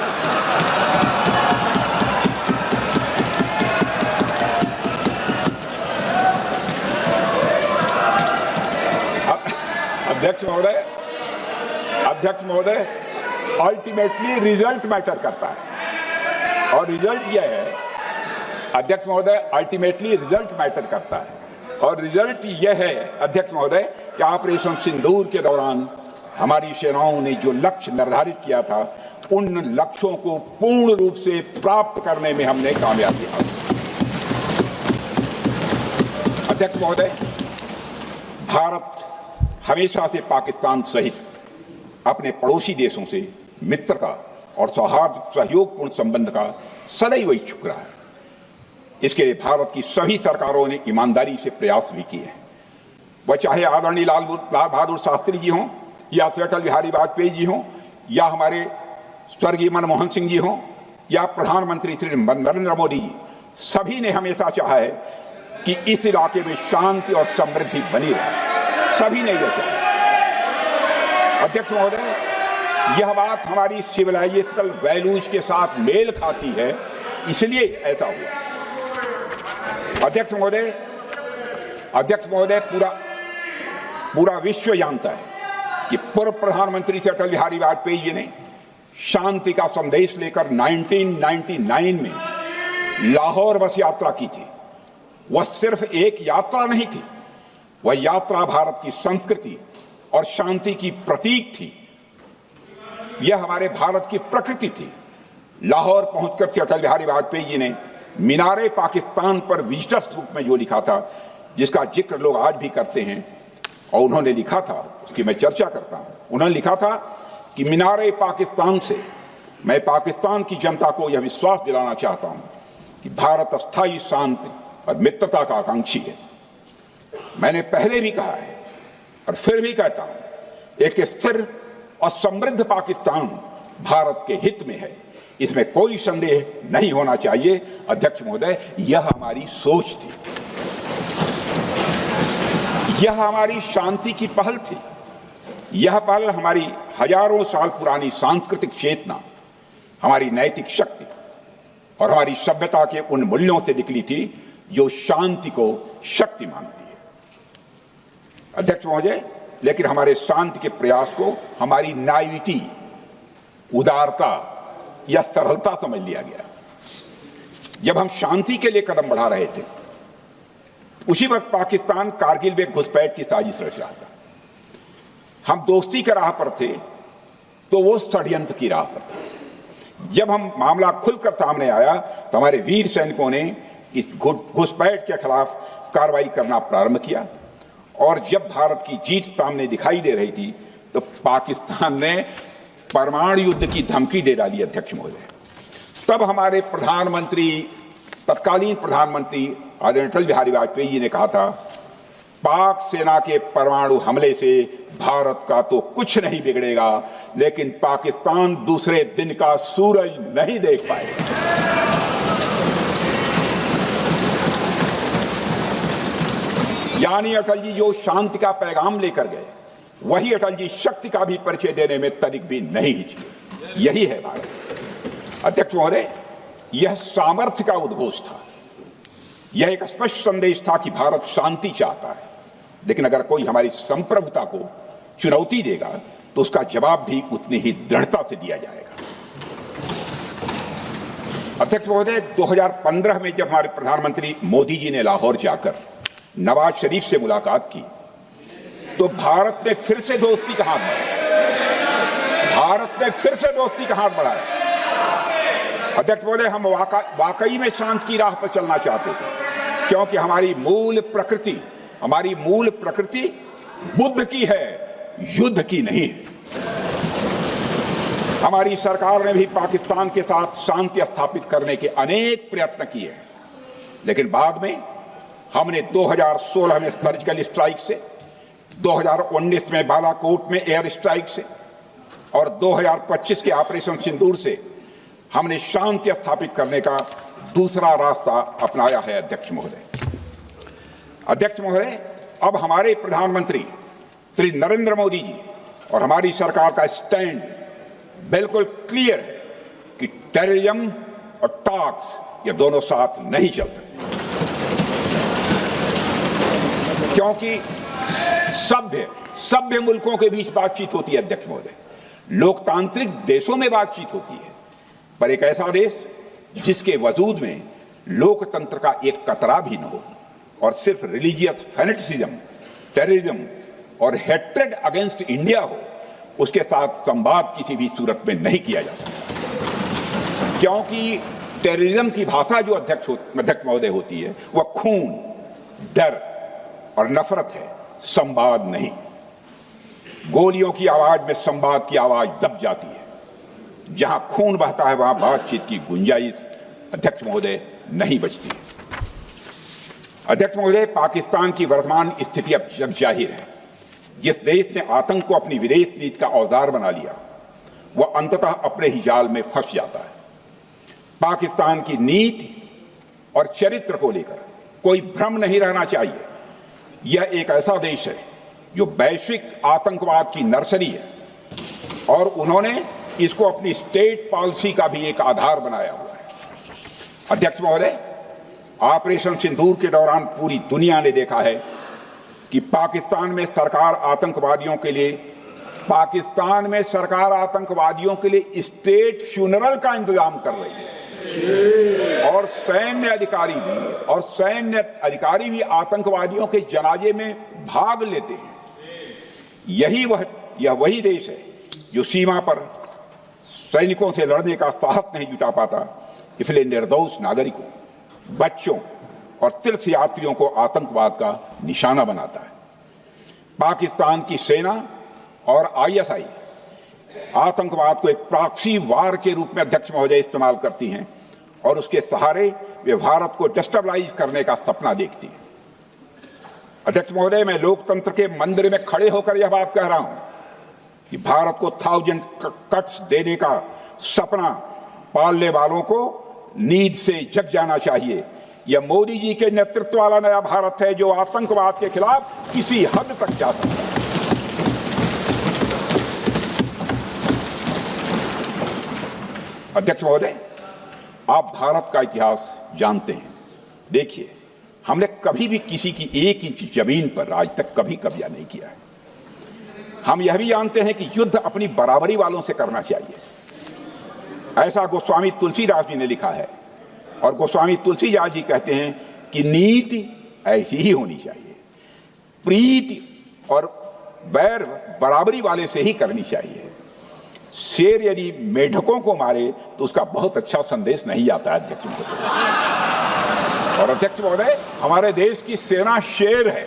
अध्यक्ष महोदय, अल्टीमेटली रिजल्ट मैटर करता है और रिजल्ट यह है, अध्यक्ष महोदय, अल्टीमेटली रिजल्ट मैटर करता है और रिजल्ट यह है अध्यक्ष महोदय कि ऑपरेशन सिंदूर के दौरान हमारी सेनाओं ने जो लक्ष्य निर्धारित किया था, उन लक्ष्यों को पूर्ण रूप से प्राप्त करने में हमने कामयाबी हासिल की। अध्यक्ष महोदय, भारत हमेशा से पाकिस्तान सहित अपने पड़ोसी देशों से मित्रता और सौहार्द सहयोगपूर्ण संबंध का सदैव इच्छुक रहा है। इसके लिए भारत की सभी सरकारों ने ईमानदारी से प्रयास भी किए हैं। वह चाहे आदरणीय लाल बहादुर शास्त्री जी हों या अटल बिहारी वाजपेयी जी हों या हमारे स्वर्गीय मनमोहन सिंह जी हों या प्रधानमंत्री श्री नरेंद्र मोदी जी, सभी ने हमेशा चाहा है कि इस इलाके में शांति और समृद्धि बनी रहे। सभी ने यह चाहा। अध्यक्ष महोदय, यह बात हमारी सिविलाइजेशनल वैल्यूज के साथ मेल खाती है, इसलिए ऐसा हुआ। अध्यक्ष महोदय, पूरा विश्व जानता है कि पूर्व प्रधानमंत्री से अटल बिहारी वाजपेयी जी ने शांति का संदेश लेकर 1999 में लाहौर बस यात्रा की थी। वह सिर्फ एक यात्रा नहीं थी, वह यात्रा भारत की संस्कृति और शांति की प्रतीक थी। यह हमारे भारत की प्रकृति थी। लाहौर पहुंचकर से अटल बिहारी वाजपेयी जी ने मीनारे पाकिस्तान पर विजिटर्स बुक में जो लिखा था, जिसका जिक्र लोग आज भी करते हैं, और उन्होंने लिखा था, उसकी मैं चर्चा करता हूं। उन्होंने लिखा था कि मीनारे पाकिस्तान से मैं पाकिस्तान की जनता को यह विश्वास दिलाना चाहता हूं कि भारत अस्थायी शांति और मित्रता का आकांक्षी है। मैंने पहले भी कहा है और फिर भी कहता हूं, एक स्थिर और समृद्ध पाकिस्तान भारत के हित में है, इसमें कोई संदेह नहीं होना चाहिए। अध्यक्ष महोदय, यह हमारी सोच थी, यह हमारी शांति की पहल थी। यह पहल हमारी हजारों साल पुरानी सांस्कृतिक चेतना, हमारी नैतिक शक्ति और हमारी सभ्यता के उन मूल्यों से निकली थी जो शांति को शक्ति मानती है। अध्यक्ष महोदय, लेकिन हमारे शांति के प्रयास को हमारी नाइविटी, उदारता या सरलता समझ लिया गया। जब हम शांति के लिए कदम बढ़ा रहे थे, उसी वक्त पाकिस्तान कारगिल में घुसपैठ की साजिश रच रहा था। हम दोस्ती के राह पर थे तो वो षड्यंत्र की राह पर थे। जब हम मामला खुलकर सामने आया तो हमारे वीर सैनिकों ने इस घुसपैठ के खिलाफ कार्रवाई करना प्रारंभ किया, और जब भारत की जीत सामने दिखाई दे रही थी तो पाकिस्तान ने परमाणु युद्ध की धमकी दे डाली अध्यक्ष महोदय। तब हमारे प्रधानमंत्री, तत्कालीन प्रधानमंत्री आदरणीय अटल बिहारी वाजपेयी जी ने कहा था, पाक सेना के परमाणु हमले से भारत का तो कुछ नहीं बिगड़ेगा, लेकिन पाकिस्तान दूसरे दिन का सूरज नहीं देख पाएगा। यानी अटल जी जो शांति का पैगाम लेकर गए, वही अटल जी शक्ति का भी परिचय देने में तनिक भी नहीं हिचके। यही है भारत। अध्यक्ष महोदय, यह सामर्थ्य का उद्घोष था। यह एक स्पष्ट संदेश था कि भारत शांति चाहता है, लेकिन अगर कोई हमारी संप्रभुता को चुनौती देगा तो उसका जवाब भी उतनी ही दृढ़ता से दिया जाएगा। अध्यक्ष महोदय, 2015 में जब हमारे प्रधानमंत्री मोदी जी ने लाहौर जाकर नवाज शरीफ से मुलाकात की, तो भारत ने फिर से दोस्ती का हाथ बढ़ाया। अध्यक्ष महोदय, हम वाकई में शांति की राह पर चलना चाहते थे, क्योंकि हमारी मूल प्रकृति बुद्ध की है, युद्ध की नहीं है। हमारी सरकार ने भी पाकिस्तान के साथ शांति स्थापित करने के अनेक प्रयत्न किए हैं, लेकिन बाद में हमने 2016 में सर्जिकल स्ट्राइक से, 2019 में बालाकोट में एयर स्ट्राइक से और 2025 के ऑपरेशन सिंदूर से हमने शांति स्थापित करने का दूसरा रास्ता अपनाया है। अध्यक्ष महोदय, अब हमारे प्रधानमंत्री श्री नरेंद्र मोदी जी और हमारी सरकार का स्टैंड बिल्कुल क्लियर है कि टेररिज्म और टॉक्स ये दोनों साथ नहीं चल सकते, क्योंकि सभ्य मुल्कों के बीच बातचीत होती है। अध्यक्ष महोदय, लोकतांत्रिक देशों में बातचीत होती है, पर एक ऐसा देश जिसके वजूद में लोकतंत्र का एक कतरा भी न हो और सिर्फ रिलीजियस फैनेटिसिज्म, टेररिज्म और हेट्रेड अगेंस्ट इंडिया हो, उसके साथ संवाद किसी भी सूरत में नहीं किया जा सकता। क्योंकि टेररिज्म की भाषा जो अध्यक्ष महोदय होती है, वह खून, डर और नफरत है, संवाद नहीं। गोलियों की आवाज में संवाद की आवाज दब जाती है। जहां खून बहता है वहां बातचीत की गुंजाइश अध्यक्ष महोदय नहीं बचती। अध्यक्ष महोदय, पाकिस्तान की वर्तमान स्थिति अब जग जाहिर है। जिस देश ने आतंक को अपनी विदेश नीति का औजार बना लिया, वह अंततः अपने ही जाल में फंस जाता है। पाकिस्तान की नीति और चरित्र को लेकर कोई भ्रम नहीं रहना चाहिए। यह एक ऐसा देश है जो वैश्विक आतंकवाद की नर्सरी है और उन्होंने इसको अपनी स्टेट पॉलिसी का भी एक आधार बनाया हुआ है। अध्यक्ष महोदय, ऑपरेशन सिंदूर के दौरान पूरी दुनिया ने देखा है कि पाकिस्तान में सरकार आतंकवादियों के लिए स्टेट फ्यूनरल का इंतजाम कर रही है और सैन्य अधिकारी भी आतंकवादियों के जनाजे में भाग लेते हैं। यह वही देश है जो सीमा पर सैनिकों से लड़ने का साहस नहीं जुटा पाता, इसलिए निर्दोष नागरिकों, बच्चों और तीर्थयात्रियों को आतंकवाद का निशाना बनाता है। पाकिस्तान की सेना और आईएसआई आतंकवाद को एक प्रॉक्सी वार के रूप में अध्यक्ष महोदय इस्तेमाल करती हैं और उसके सहारे वे भारत को डिस्टेबलाइज करने का सपना देखती हैं। अध्यक्ष महोदय, मैं लोकतंत्र के मंदिर में खड़े होकर यह बात कह रहा हूं कि भारत को 1000 कट्स देने का सपना पालने वालों को नींद से जग जाना चाहिए। यह मोदी जी के नेतृत्व वाला नया भारत है जो आतंकवाद के खिलाफ किसी हद तक जा सकता है। अध्यक्ष महोदय, आप भारत का इतिहास जानते हैं। देखिए, हमने कभी भी किसी की 1 इंच जमीन पर आज तक कभी कब्जा नहीं किया है। हम यह भी जानते हैं कि युद्ध अपनी बराबरी वालों से करना चाहिए। ऐसा गोस्वामी तुलसीदास जी ने लिखा है और गोस्वामी तुलसीदास जी कहते हैं कि नीति ऐसी ही होनी चाहिए, प्रीति और बैर बराबरी वाले से ही करनी चाहिए। शेर यदि मेढकों को मारे तो उसका बहुत अच्छा संदेश नहीं आता है अध्यक्ष महोदय। और अध्यक्ष महोदय, हमारे देश की सेना शेर है।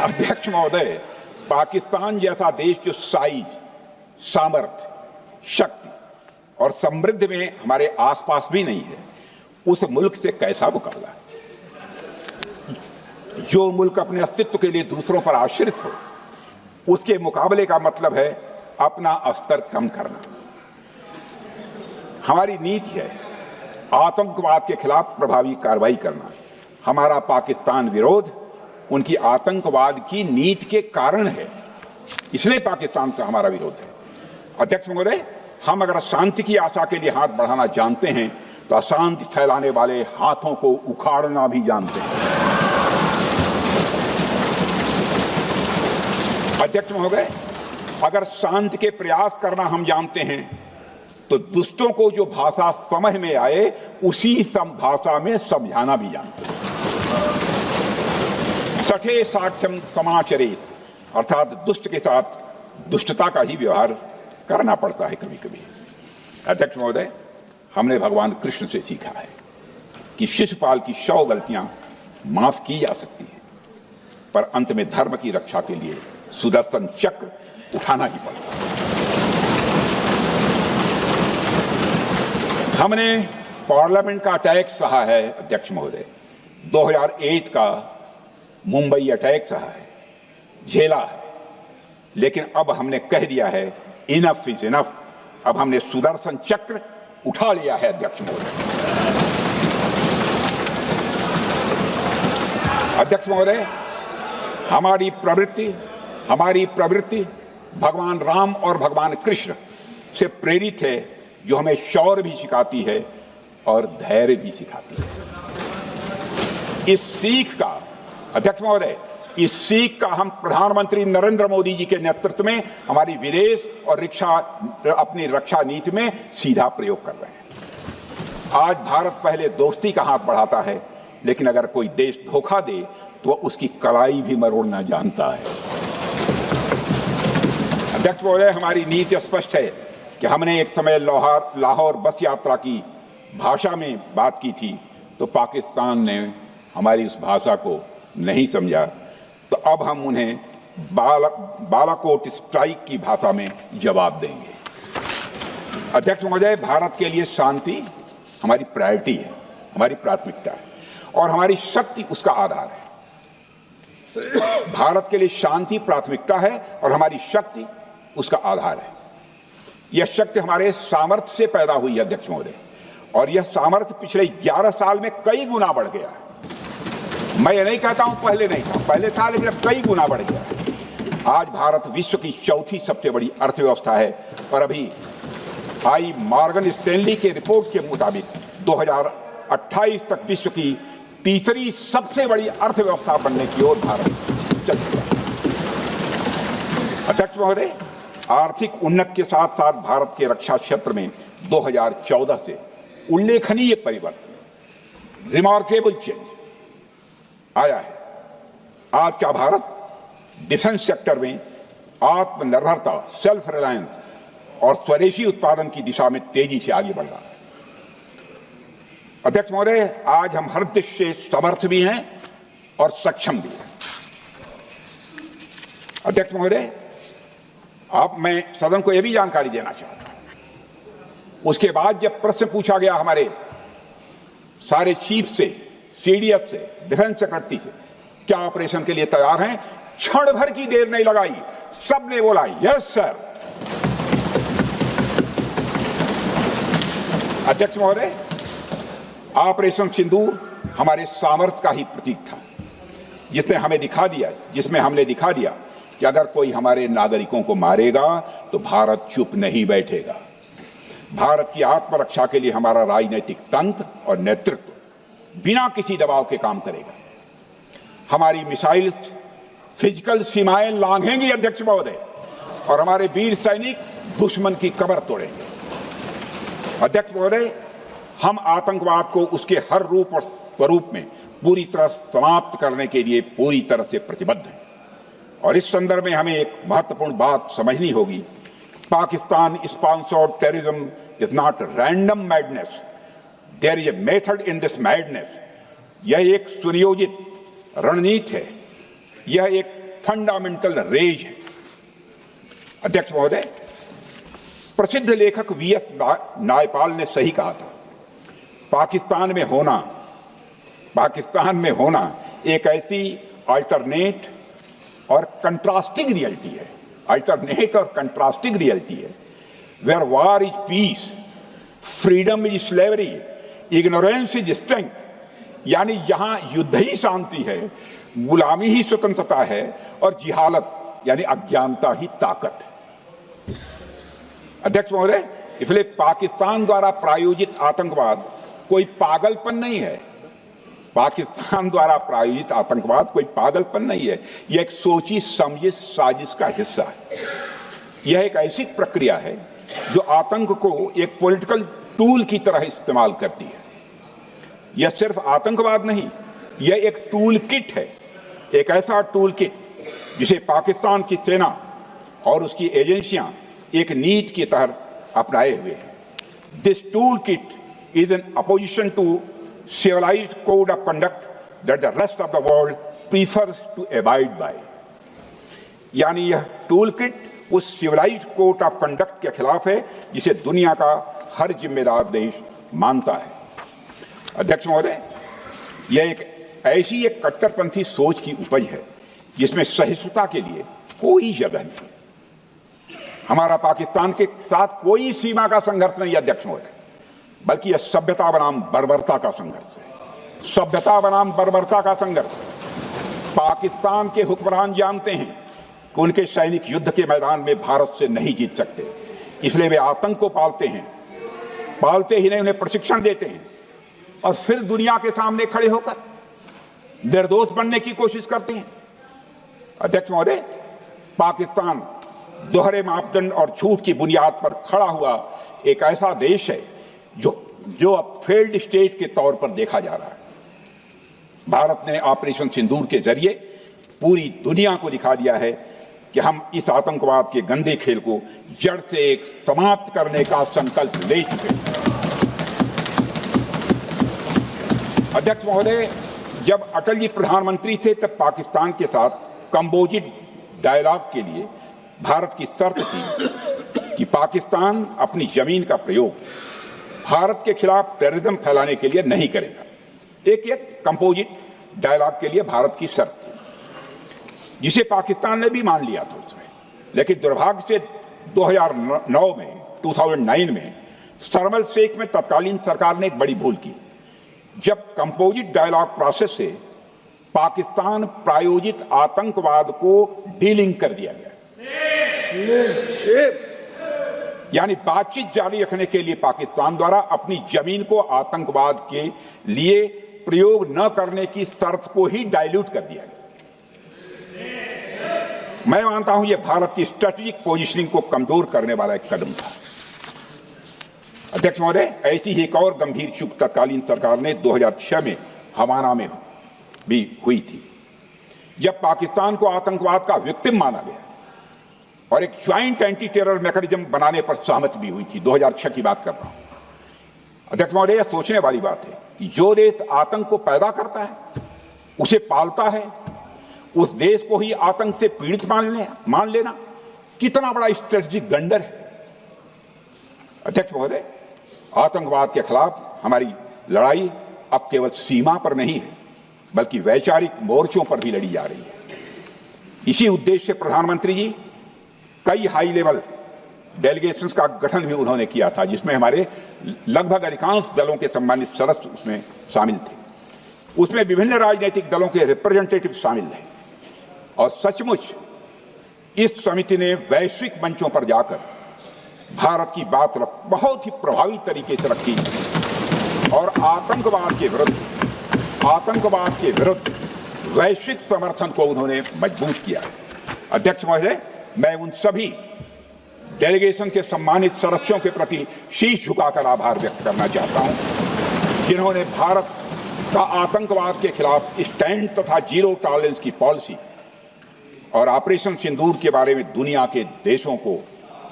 अध्यक्ष महोदय, पाकिस्तान जैसा देश जो साइज, सामर्थ्य, शक्ति और समृद्धि में हमारे आसपास भी नहीं है, उस मुल्क से कैसा मुकाबला? जो मुल्क अपने अस्तित्व के लिए दूसरों पर आश्रित हो, उसके मुकाबले का मतलब है अपना स्तर कम करना। हमारी नीति है आतंकवाद के खिलाफ प्रभावी कार्रवाई करना। हमारा पाकिस्तान विरोध उनकी आतंकवाद की नीति के कारण है, इसलिए पाकिस्तान से हमारा विरोध है। अध्यक्ष महोदय, हम अगर शांति की आशा के लिए हाथ बढ़ाना जानते हैं तो अशांति फैलाने वाले हाथों को उखाड़ना भी जानते हैं। अध्यक्ष महोदय, अगर शांति के प्रयास करना हम जानते हैं तो दुष्टों को जो भाषा समझ में आए उसी भाषा में समझाना भी जानते हैं। सठे साक्ष्यम समाचरेत, अर्थात दुष्ट के साथ दुष्टता का ही व्यवहार करना पड़ता है कभी कभी। अध्यक्ष महोदय, हमने भगवान कृष्ण से सीखा है कि शिशुपाल की 100 गलतियां माफ की जा सकती हैं, पर अंत में धर्म की रक्षा के लिए सुदर्शन चक्र उठाना ही पड़ता है। हमने पार्लियामेंट का अटैक सहा है अध्यक्ष महोदय, 2008 का मुंबई अटैक सहा है, झेला है, लेकिन अब हमने कह दिया है इनफ इज इनफ। अब हमने सुदर्शन चक्र उठा लिया है अध्यक्ष महोदय। अध्यक्ष महोदय, हमारी प्रवृत्ति भगवान राम और भगवान कृष्ण से प्रेरित है, जो हमें शौर्य भी सिखाती है और धैर्य भी सिखाती है। इस सीख का अध्यक्ष महोदय, इस सीख का हम प्रधानमंत्री नरेंद्र मोदी जी के नेतृत्व में हमारी विदेश और अपनी रक्षा नीति में सीधा प्रयोग कर रहे हैं। आज भारत पहले दोस्ती का हाथ बढ़ाता है, लेकिन अगर कोई देश धोखा दे तो उसकी कलाई भी मरोड़ना जानता है। अध्यक्ष महोदय, हमारी नीति स्पष्ट है कि हमने एक समय लाहौर बस यात्रा की भाषा में बात की थी, तो पाकिस्तान ने हमारी उस भाषा को नहीं समझा, तो अब हम उन्हें बालाकोट स्ट्राइक की भाषा में जवाब देंगे। अध्यक्ष महोदय, भारत के लिए शांति हमारी प्रायोरिटी है, हमारी प्राथमिकता है और हमारी शक्ति उसका आधार है। भारत के लिए शांति प्राथमिकता है और हमारी शक्ति उसका आधार है। यह शक्ति हमारे सामर्थ्य से पैदा हुई है अध्यक्ष महोदय, और यह सामर्थ्य पिछले 11 साल में कई गुना बढ़ गया है। मैं ये नहीं कहता हूं पहले नहीं था, पहले था, लेकिन अब कई गुना बढ़ गया है। आज भारत विश्व की चौथी सबसे बड़ी अर्थव्यवस्था है और अभी आई मॉर्गन स्टैनली के रिपोर्ट के मुताबिक 2028 तक विश्व की तीसरी सबसे बड़ी अर्थव्यवस्था बनने की ओर भारत चल चुका है। अध्यक्ष महोदय, आर्थिक उन्नति के साथ साथ भारत के रक्षा क्षेत्र में 2014 से उल्लेखनीय परिवर्तन, रिमार्केबल चेंज आया है। आज का भारत डिफेंस सेक्टर में आत्मनिर्भरता, सेल्फ रिलायंस और स्वदेशी उत्पादन की दिशा में तेजी से आगे बढ़ रहा है। अध्यक्ष महोदय, आज हम हर दृष्टि से समर्थ भी हैं और सक्षम भी हैं। अध्यक्ष महोदय, मैं सदन को यह भी जानकारी देना चाहता हूं, उसके बाद जब प्रश्न पूछा गया हमारे सारे चीफ से, सीडीएफ से, डिफेंस सेक्रेटरी से, क्या ऑपरेशन के लिए तैयार हैं, क्षण भर की देर नहीं लगाई, सबने बोला यस सर। अध्यक्ष महोदय, ऑपरेशन सिंदूर हमारे सामर्थ्य का ही प्रतीक था, जिसमें हमने दिखा दिया कि अगर कोई हमारे नागरिकों को मारेगा तो भारत चुप नहीं बैठेगा। भारत की आत्मरक्षा के लिए हमारा राजनीतिक तंत्र और नेतृत्व बिना किसी दबाव के काम करेगा। हमारी मिसाइल फिजिकल सीमाएं लांघेंगी अध्यक्ष महोदय, और हमारे वीर सैनिक दुश्मन की कमर तोड़ेंगे। अध्यक्ष महोदय, हम आतंकवाद को उसके हर रूप और स्वरूप में पूरी तरह समाप्त करने के लिए पूरी तरह से प्रतिबद्ध हैं, और इस संदर्भ में हमें एक महत्वपूर्ण बात समझनी होगी। Pakistan sponsored terrorism is not random madness, there is a method in this madness. यह एक सुनियोजित रणनीति है, यह एक फंडामेंटल रेज है। अध्यक्ष महोदय, प्रसिद्ध लेखक वीएस नायपाल ने सही कहा था, पाकिस्तान में होना एक ऐसी अल्टरनेट और कंट्रास्टिंग रियलिटी है, where war is peace, freedom is slavery, ignorance is strength. यानी यहां युद्ध ही शांति है, गुलामी ही स्वतंत्रता है और जिहालत यानी अज्ञानता ही ताकत है। अध्यक्ष महोदय, इसलिए पाकिस्तान द्वारा प्रायोजित आतंकवाद कोई पागलपन नहीं है। पाकिस्तान द्वारा प्रायोजित आतंकवाद कोई पागलपन नहीं है, यह एक सोची समझी साजिश का हिस्सा है। यह एक ऐसी प्रक्रिया है जो आतंक को एक पॉलिटिकल टूल की तरह इस्तेमाल करती है। यह सिर्फ आतंकवाद नहीं, यह एक टूल किट है, एक ऐसा टूल किट जिसे पाकिस्तान की सेना और उसकी एजेंसियां एक नीति की तरह अपनाए हुए हैं। This tool kit is an opposition to civilized code of conduct that the rest of the world prefers to abide by। यानी यह टूल किट उस सिविलाइज्ड कोड ऑफ कंडक्ट के खिलाफ है जिसे दुनिया का हर जिम्मेदार देश मानता है। अध्यक्ष महोदय, यह एक कट्टरपंथी सोच की उपज है जिसमें सहिष्णुता के लिए कोई जगह नहीं। हमारा पाकिस्तान के साथ कोई सीमा का संघर्ष नहीं है अध्यक्ष महोदय, बल्कि यह सभ्यता बनाम बर्बरता का संघर्ष है। सभ्यता बनाम बर्बरता का संघर्ष। पाकिस्तान के हुक्मरान जानते हैं कि उनके सैनिक युद्ध के मैदान में भारत से नहीं जीत सकते, इसलिए वे आतंक को पालते हैं, पालते ही नहीं उन्हें प्रशिक्षण देते हैं और फिर दुनिया के सामने खड़े होकर निर्दोष बनने की कोशिश करते हैं। अध्यक्ष महोदय, पाकिस्तान दोहरे मापदंड और झूठ की बुनियाद पर खड़ा हुआ एक ऐसा देश है जो अब फेल्ड स्टेट के तौर पर देखा जा रहा है। भारत ने ऑपरेशन सिंदूर के जरिए पूरी दुनिया को दिखा दिया है कि हम इस आतंकवाद के गंदे खेल को जड़ से समाप्त करने का संकल्प ले चुके हैं। अध्यक्ष महोदय, जब अटल जी प्रधानमंत्री थे तब पाकिस्तान के साथ कंबोजिट डायलॉग के लिए भारत की शर्त थी कि पाकिस्तान अपनी जमीन का प्रयोग भारत के खिलाफ टेररिज्म फैलाने के लिए नहीं करेगा। एक कंपोजिट डायलॉग के लिए भारत की शर्त थी, जिसे पाकिस्तान ने भी मान लिया था उसमें। लेकिन दुर्भाग्य से 2009 में शर्म शेख में तत्कालीन सरकार ने एक बड़ी भूल की, जब कंपोजिट डायलॉग प्रोसेस से पाकिस्तान प्रायोजित आतंकवाद को डीलिंक कर दिया गया। यानी बातचीत जारी रखने के लिए पाकिस्तान द्वारा अपनी जमीन को आतंकवाद के लिए प्रयोग न करने की शर्त को ही डाइल्यूट कर दिया गया। मैं मानता हूं यह भारत की स्ट्रेटेजिक पोजीशनिंग को कमजोर करने वाला एक कदम था। अध्यक्ष महोदय, ऐसी ही एक और गंभीर चूक तत्कालीन सरकार ने 2006 में हवाना में भी हुई थी, जब पाकिस्तान को आतंकवाद का विक्टिम माना गया और एक ज्वाइंट एंटी टेरर मैकेनिज्म बनाने पर सहमति भी हुई थी। 2006 की बात कर रहा हूं। अध्यक्ष महोदय, यह सोचने वाली बात है कि जो देश आतंक को पैदा करता है, उसे पालता है, उस देश को ही आतंक से पीड़ित मान लेना कितना बड़ा स्ट्रेटेजिक ब्लंडर है। अध्यक्ष महोदय, आतंकवाद के खिलाफ हमारी लड़ाई अब केवल सीमा पर नहीं है, बल्कि वैचारिक मोर्चों पर भी लड़ी जा रही है। इसी उद्देश्य से प्रधानमंत्री जी कई हाई लेवल डेलीगेशंस का गठन भी उन्होंने किया था, जिसमें हमारे लगभग अधिकांश दलों के सम्मानित सदस्य उसमें शामिल थे। उसमें विभिन्न राजनीतिक दलों के रिप्रेजेंटेटिव शामिल थे और सचमुच इस समिति ने वैश्विक मंचों पर जाकर भारत की बात बहुत ही प्रभावी तरीके से रखी और आतंकवाद के विरुद्ध वैश्विक समर्थन को उन्होंने मजबूत किया। अध्यक्ष महोदय, मैं उन सभी डेलीगेशन के सम्मानित सदस्यों के प्रति शीश झुकाकर आभार व्यक्त करना चाहता हूं, जिन्होंने भारत का आतंकवाद के खिलाफ स्टैंड तथा जीरो टॉलरेंस की पॉलिसी और ऑपरेशन सिंदूर के बारे में दुनिया के देशों को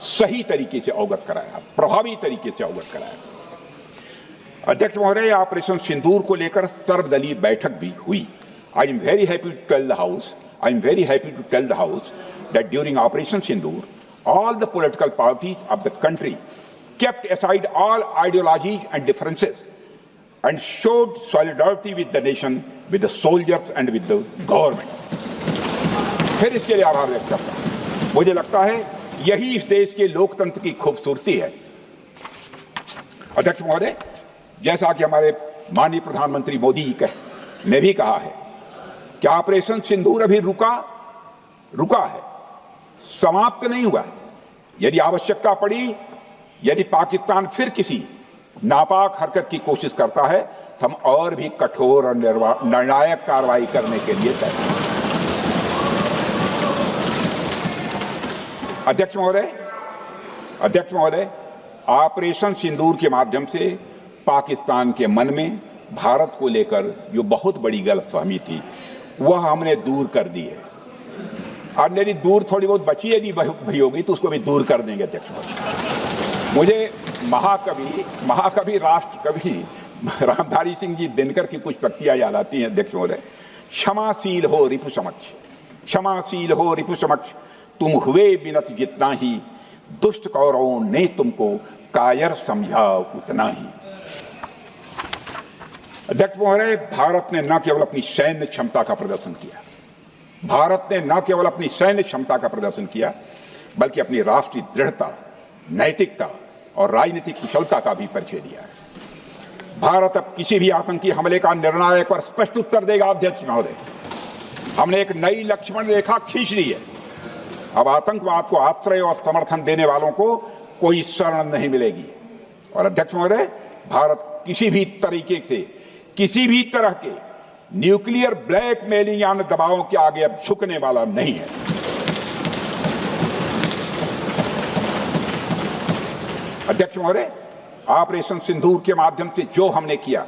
सही तरीके से अवगत कराया, प्रभावी तरीके से अवगत कराया। अध्यक्ष महोदय, ऑपरेशन सिंदूर को लेकर सर्वदलीय बैठक भी हुई। I am very happy to tell the house I am very happy to tell the House that during Operation Sindoor, all the political parties of the country kept aside all ideologies and differences and showed solidarity with the nation, with the soldiers and with the government. फिर इसके लिए आभार व्यक्त करता हूं। मुझे लगता है यही इस देश के लोकतंत्र की खूबसूरती है। अध्यक्ष महोदय, जैसा कि हमारे माननीय प्रधानमंत्री मोदी जी ने भी कहा है कि ऑपरेशन सिंदूर अभी रुका है, समाप्त नहीं हुआ है। यदि आवश्यकता पड़ी, यदि पाकिस्तान फिर किसी नापाक हरकत की कोशिश करता है तो हम और भी कठोर और निर्णायक कार्रवाई करने के लिए तैयार हैं। अध्यक्ष महोदय, ऑपरेशन सिंदूर के माध्यम से पाकिस्तान के मन में भारत को लेकर जो बहुत बड़ी गलतफहमी थी वह हमने दूर कर दी है। और यदि दूर थोड़ी बहुत बची यदि भरी होगी तो उसको भी दूर कर देंगे। अध्यक्ष महोदय, मुझे महाकवि राष्ट्र कवि रामधारी सिंह जी दिनकर की कुछ पंक्तियां याद आती हैं। अध्यक्ष महोदय, क्षमाशील हो रिपु समक्ष, तुम हुए बिनत जितना ही, दुष्ट कौरवों ने तुमको कायर समझा उतना ही। अध्यक्ष महोदय, भारत ने न केवल अपनी सैन्य क्षमता का प्रदर्शन किया, बल्कि अपनी राष्ट्रीय दृढ़ता, नैतिकता और राजनीतिक कुशलता का भी परिचय दिया है। भारत अब किसी भी आतंकी हमले का निर्णायक और स्पष्ट उत्तर देगा। अध्यक्ष महोदय, हमने एक नई लक्ष्मण रेखा खींच ली है। अब आतंकवाद को आश्रय और समर्थन देने वालों को कोई शरण नहीं मिलेगी। और अध्यक्ष महोदय, भारत किसी भी तरह के न्यूक्लियर ब्लैकमेलिंग या दबावों के आगे अब झुकने वाला नहीं है। अध्यक्ष महोदय, ऑपरेशन सिंदूर के माध्यम से जो हमने किया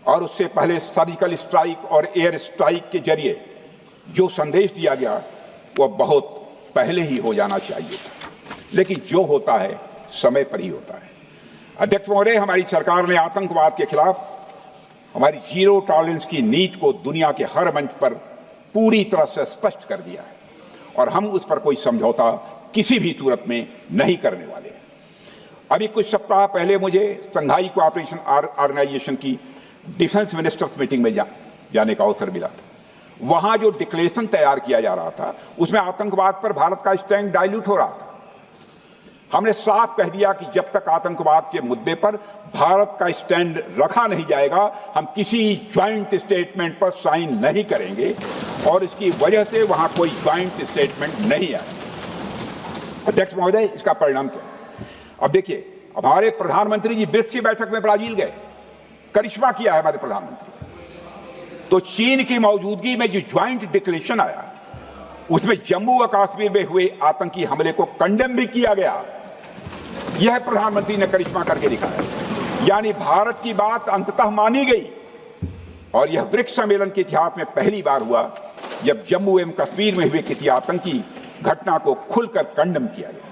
और उससे पहले सर्जिकल स्ट्राइक और एयर स्ट्राइक के जरिए जो संदेश दिया गया वह बहुत पहले ही हो जाना चाहिए, लेकिन जो होता है समय पर ही होता है। अध्यक्ष महोदय, हमारी सरकार ने आतंकवाद के खिलाफ हमारी जीरो टॉलरेंस की नीति को दुनिया के हर मंच पर पूरी तरह से स्पष्ट कर दिया है और हम उस पर कोई समझौता किसी भी सूरत में नहीं करने वाले हैं। अभी कुछ सप्ताह पहले मुझे शंघाई कोऑपरेशन ऑर्गेनाइजेशन की डिफेंस मिनिस्टर्स मीटिंग में जाने का अवसर मिला था। वहां जो डिक्लेरेशन तैयार किया जा रहा था उसमें आतंकवाद पर भारत का स्टैंड डाइल्यूट हो रहा था। हमने साफ कह दिया कि जब तक आतंकवाद के मुद्दे पर भारत का स्टैंड रखा नहीं जाएगा, हम किसी ज्वाइंट स्टेटमेंट पर साइन नहीं करेंगे और इसकी वजह से वहां कोई ज्वाइंट स्टेटमेंट नहीं आया। अध्यक्ष महोदय, इसका परिणाम क्या? अब देखिए, हमारे प्रधानमंत्री जी ब्रिक्स की बैठक में ब्राजील गए, करिश्मा किया है हमारे प्रधानमंत्री। तो चीन की मौजूदगी में जो ज्वाइंट डिक्लेरेशन आया उसमें जम्मू व कश्मीर में हुए आतंकी हमले को कंडेम भी किया गया। यह प्रधानमंत्री ने करिश्मा करके दिखाया, यानी भारत की बात अंततः मानी गई। और यह ब्रिक्स सम्मेलन के इतिहास में पहली बार हुआ जब जम्मू एवं कश्मीर में हुए किसी आतंकी घटना को खुलकर कंडेम किया गया।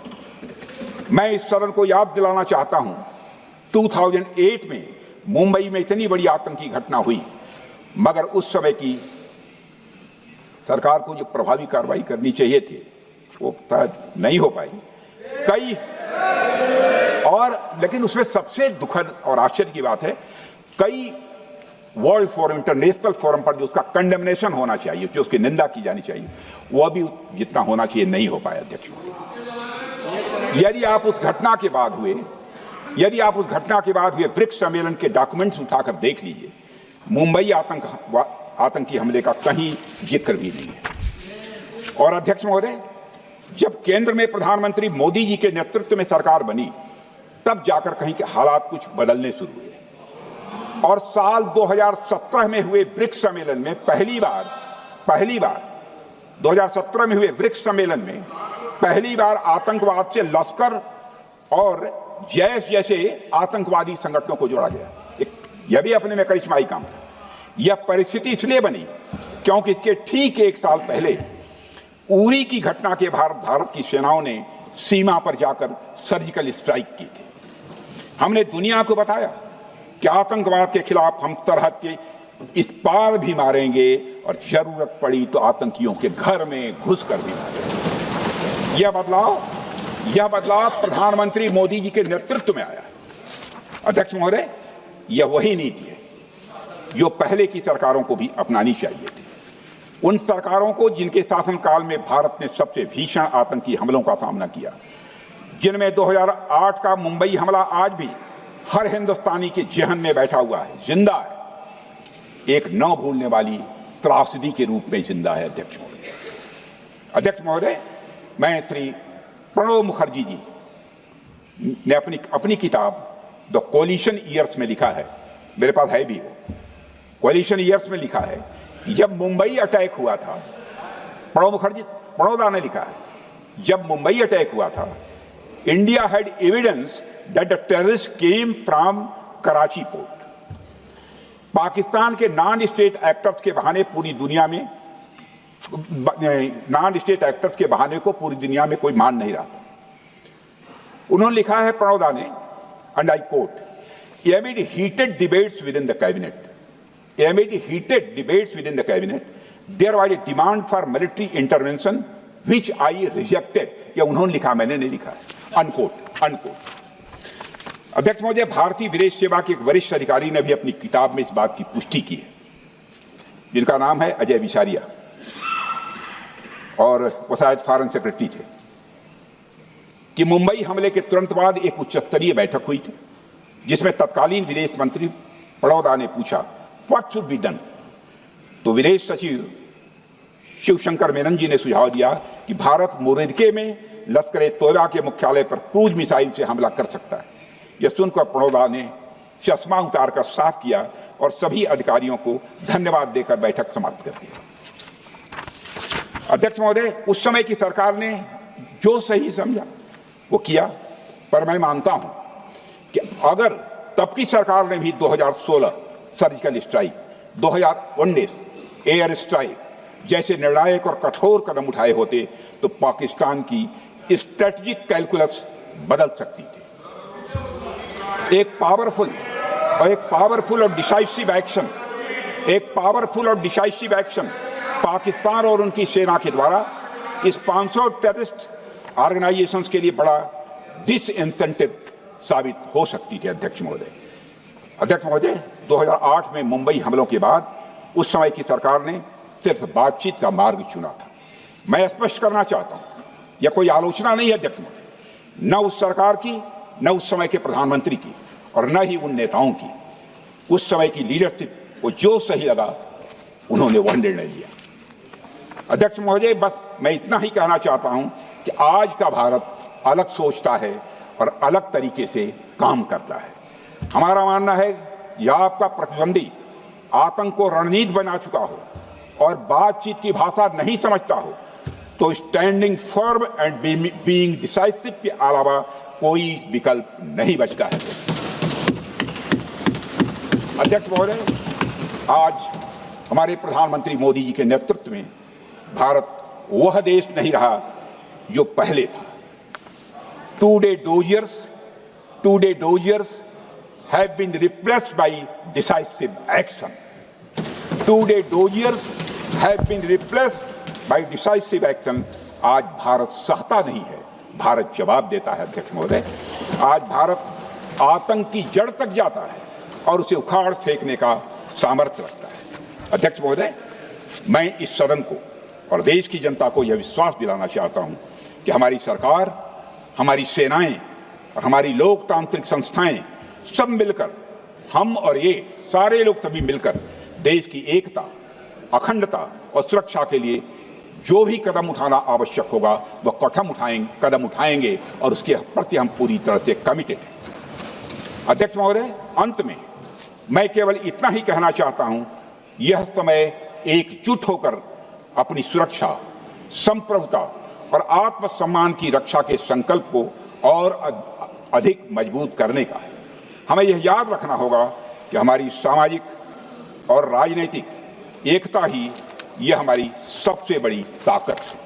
मैं इस सदन को याद दिलाना चाहता हूं, 2008 में मुंबई में इतनी बड़ी आतंकी घटना हुई, मगर उस समय की सरकार को जो प्रभावी कार्रवाई करनी चाहिए थी वो नहीं हो पाई लेकिन उसमें सबसे दुखद और आश्चर्य की बात है, कई वर्ल्ड फोरम, इंटरनेशनल फोरम पर जो उसका कंडेमनेशन होना चाहिए, जो उसकी निंदा की जानी चाहिए, वह भी जितना होना चाहिए नहीं हो पाया। अध्यक्ष, यदि आप उस घटना के बाद हुए ब्रिक्स सम्मेलन के डॉक्यूमेंट्स उठाकर देख लीजिए, मुंबई आतंकी हमले का कहीं जिक्र भी नहीं है। और अध्यक्ष महोदय, जब केंद्र में प्रधानमंत्री मोदी जी के नेतृत्व में सरकार बनी तब जाकर कहीं के हालात कुछ बदलने शुरू हुए और साल 2017 में हुए ब्रिक्स सम्मेलन में पहली बार 2017 में हुए ब्रिक्स सम्मेलन में पहली बार आतंकवाद से लश्कर और जैश जैसे आतंकवादी संगठनों को जोड़ा गया। यह भी अपने में करिश्माई काम था। यह परिस्थिति इसलिए बनी क्योंकि इसके ठीक एक साल पहले उरी की घटना के भारत की सेनाओं ने सीमा पर जाकर सर्जिकल स्ट्राइक की थी। हमने दुनिया को बताया कि आतंकवाद के खिलाफ हम सरहद के इस पार भी मारेंगे और जरूरत पड़ी तो आतंकियों के घर में घुसकर भी मारे। यह बदलाव प्रधानमंत्री मोदी जी के नेतृत्व में आया। अध्यक्ष महोदय, यह वही नीति है जो पहले की सरकारों को भी अपनानी चाहिए थी। उन सरकारों को जिनके शासनकाल में भारत ने सबसे भीषण आतंकी हमलों का सामना किया, जिनमें 2008 का मुंबई हमला आज भी हर हिंदुस्तानी के जेहन में बैठा हुआ है, जिंदा है, एक न भूलने वाली त्रासदी के रूप में जिंदा है। अध्यक्ष महोदय, मैं श्री प्रणब मुखर्जी जी ने अपनी किताब द कोलिशन ईयर्स में लिखा है, मेरे पास है भी वो, कोलिशन ईयर्स में लिखा है कि जब मुंबई अटैक हुआ था, प्रणब ने लिखा है, जब मुंबई अटैक हुआ था, India had evidence that the terrorist came from Karachi port. Pakistan के नॉन स्टेट एक्टर्स के बहाने पूरी दुनिया में को पूरी दुनिया में कोई मान नहीं रहा था। उन्होंने लिखा है प्रणब ने, and I quote, amid heated debates within the cabinet, there was a demand for military intervention which I rejected. यह उन्होंने लिखा, मैंने नहीं लिखा है, अनकोट। अध्यक्ष महोदय, भारतीय विदेश सेवा के एक वरिष्ठ अधिकारी ने भी अपनी किताब में इस बात की पुष्टि की है, जिनका नाम है अजय बिसारिया, और वो शायद फॉरेन सेक्रेटरी थे, कि मुंबई हमले के तुरंत बाद एक उच्च स्तरीय बैठक हुई थी जिसमें तत्कालीन विदेश मंत्री प्रणब ने पूछा व्हाट शुड बी डन। तो विदेश सचिव शिवशंकर मेनन जी ने सुझाव दिया कि भारत मोरदके में लश्कर तोयबा के मुख्यालय पर क्रूज मिसाइल से हमला कर सकता है। यह सुनकर प्रणब ने चश्मा उतारकर साफ किया और सभी अधिकारियों को धन्यवाद देकर बैठक समाप्त कर दी। अध्यक्ष महोदय, उस समय की सरकार ने जो सही समझा वो किया, पर मैं मानता हूं कि अगर तब की सरकार ने भी 2016 सर्जिकल स्ट्राइक, 2019 एयर स्ट्राइक जैसे निर्णायक और कठोर कदम उठाए होते तो पाकिस्तान की स्ट्रेटजिक कैलकुलस बदल सकती थी। एक पावरफुल और डिसाइसिव एक्शन पाकिस्तान और उनकी सेना के द्वारा इस 500 टेररिस्ट ऑर्गेनाइजेशंस के लिए बड़ा डिसइंसेंटिव साबित हो सकती थी। अध्यक्ष महोदय, 2008 में मुंबई हमलों के बाद उस समय की सरकार ने सिर्फ बातचीत का मार्ग चुना था। मैं स्पष्ट करना चाहता हूं, यह कोई आलोचना नहीं है अध्यक्ष महोदय, न उस सरकार की, न उस समय के प्रधानमंत्री की, और न ही उन नेताओं की। उस समय की लीडरशिप को जो सही लगा उन्होंने वह निर्णय लिया। अध्यक्ष महोदय, बस मैं इतना ही कहना चाहता हूं कि आज का भारत अलग सोचता है और अलग तरीके से काम करता है। हमारा मानना है यह आपका प्रतिद्वंदी आतंक को रणनीति बना चुका हो और बातचीत की भाषा नहीं समझता हो तो standing firm and being decisive के अलावा कोई विकल्प नहीं बचता है। अध्यक्ष महोदय, आज हमारे प्रधानमंत्री मोदी जी के नेतृत्व में भारत वह देश नहीं रहा जो पहले था। Today doziers have been replaced by decisive action. आज भारत सहता नहीं है, भारत जवाब देता है। अध्यक्ष महोदय, आज भारत आतंक की जड़ तक जाता है और उसे उखाड़ फेंकने का सामर्थ्य रखता है। अध्यक्ष महोदय, मैं इस सदन को और देश की जनता को यह विश्वास दिलाना चाहता हूं कि हमारी सरकार, हमारी सेनाएं और हमारी लोकतांत्रिक संस्थाएं सब मिलकर, हम और ये सारे लोग सभी मिलकर देश की एकता, अखंडता और सुरक्षा के लिए जो भी कदम उठाना आवश्यक होगा वह कदम उठाएंगे और उसके प्रति हम पूरी तरह से कमिटेड हैं। अध्यक्ष महोदय, अंत में मैं केवल इतना ही कहना चाहता हूं, यह समय एकजुट होकर अपनी सुरक्षा, संप्रभुता और आत्मसम्मान की रक्षा के संकल्प को और अधिक मजबूत करने का है। हमें यह याद रखना होगा कि हमारी सामाजिक और राजनीतिक एकता ही यह हमारी सबसे बड़ी ताकत है।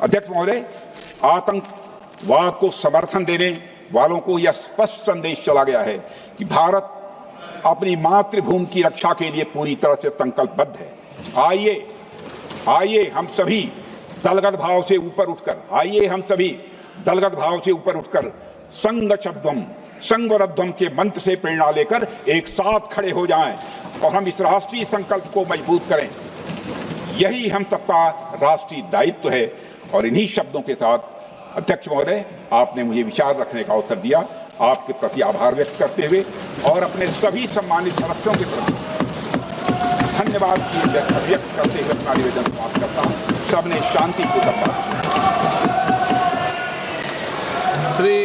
अध्यक्ष महोदय, आतंकवाद को समर्थन देने वालों को यह स्पष्ट संदेश चला गया है कि भारत अपनी मातृभूमि की रक्षा के लिए पूरी तरह से संकल्पबद्ध है। आइए हम सभी दलगत भाव से ऊपर उठकर संगवरध्वम के मंत्र से प्रेरणा लेकर एक साथ खड़े हो जाएं और हम इस राष्ट्रीय संकल्प को मजबूत करें। यही हम सबका राष्ट्रीय दायित्व है। और इन्हीं शब्दों के साथ अध्यक्ष महोदय, आपने मुझे विचार रखने का अवसर दिया, आपके प्रति आभार व्यक्त करते हुए और अपने सभी सम्मानित सदस्यों के प्रति धन्यवाद व्यक्त करते हुए अपना निवेदन समाप्त करता हूँ। सबने शांतिपूर्वक बात की। श्री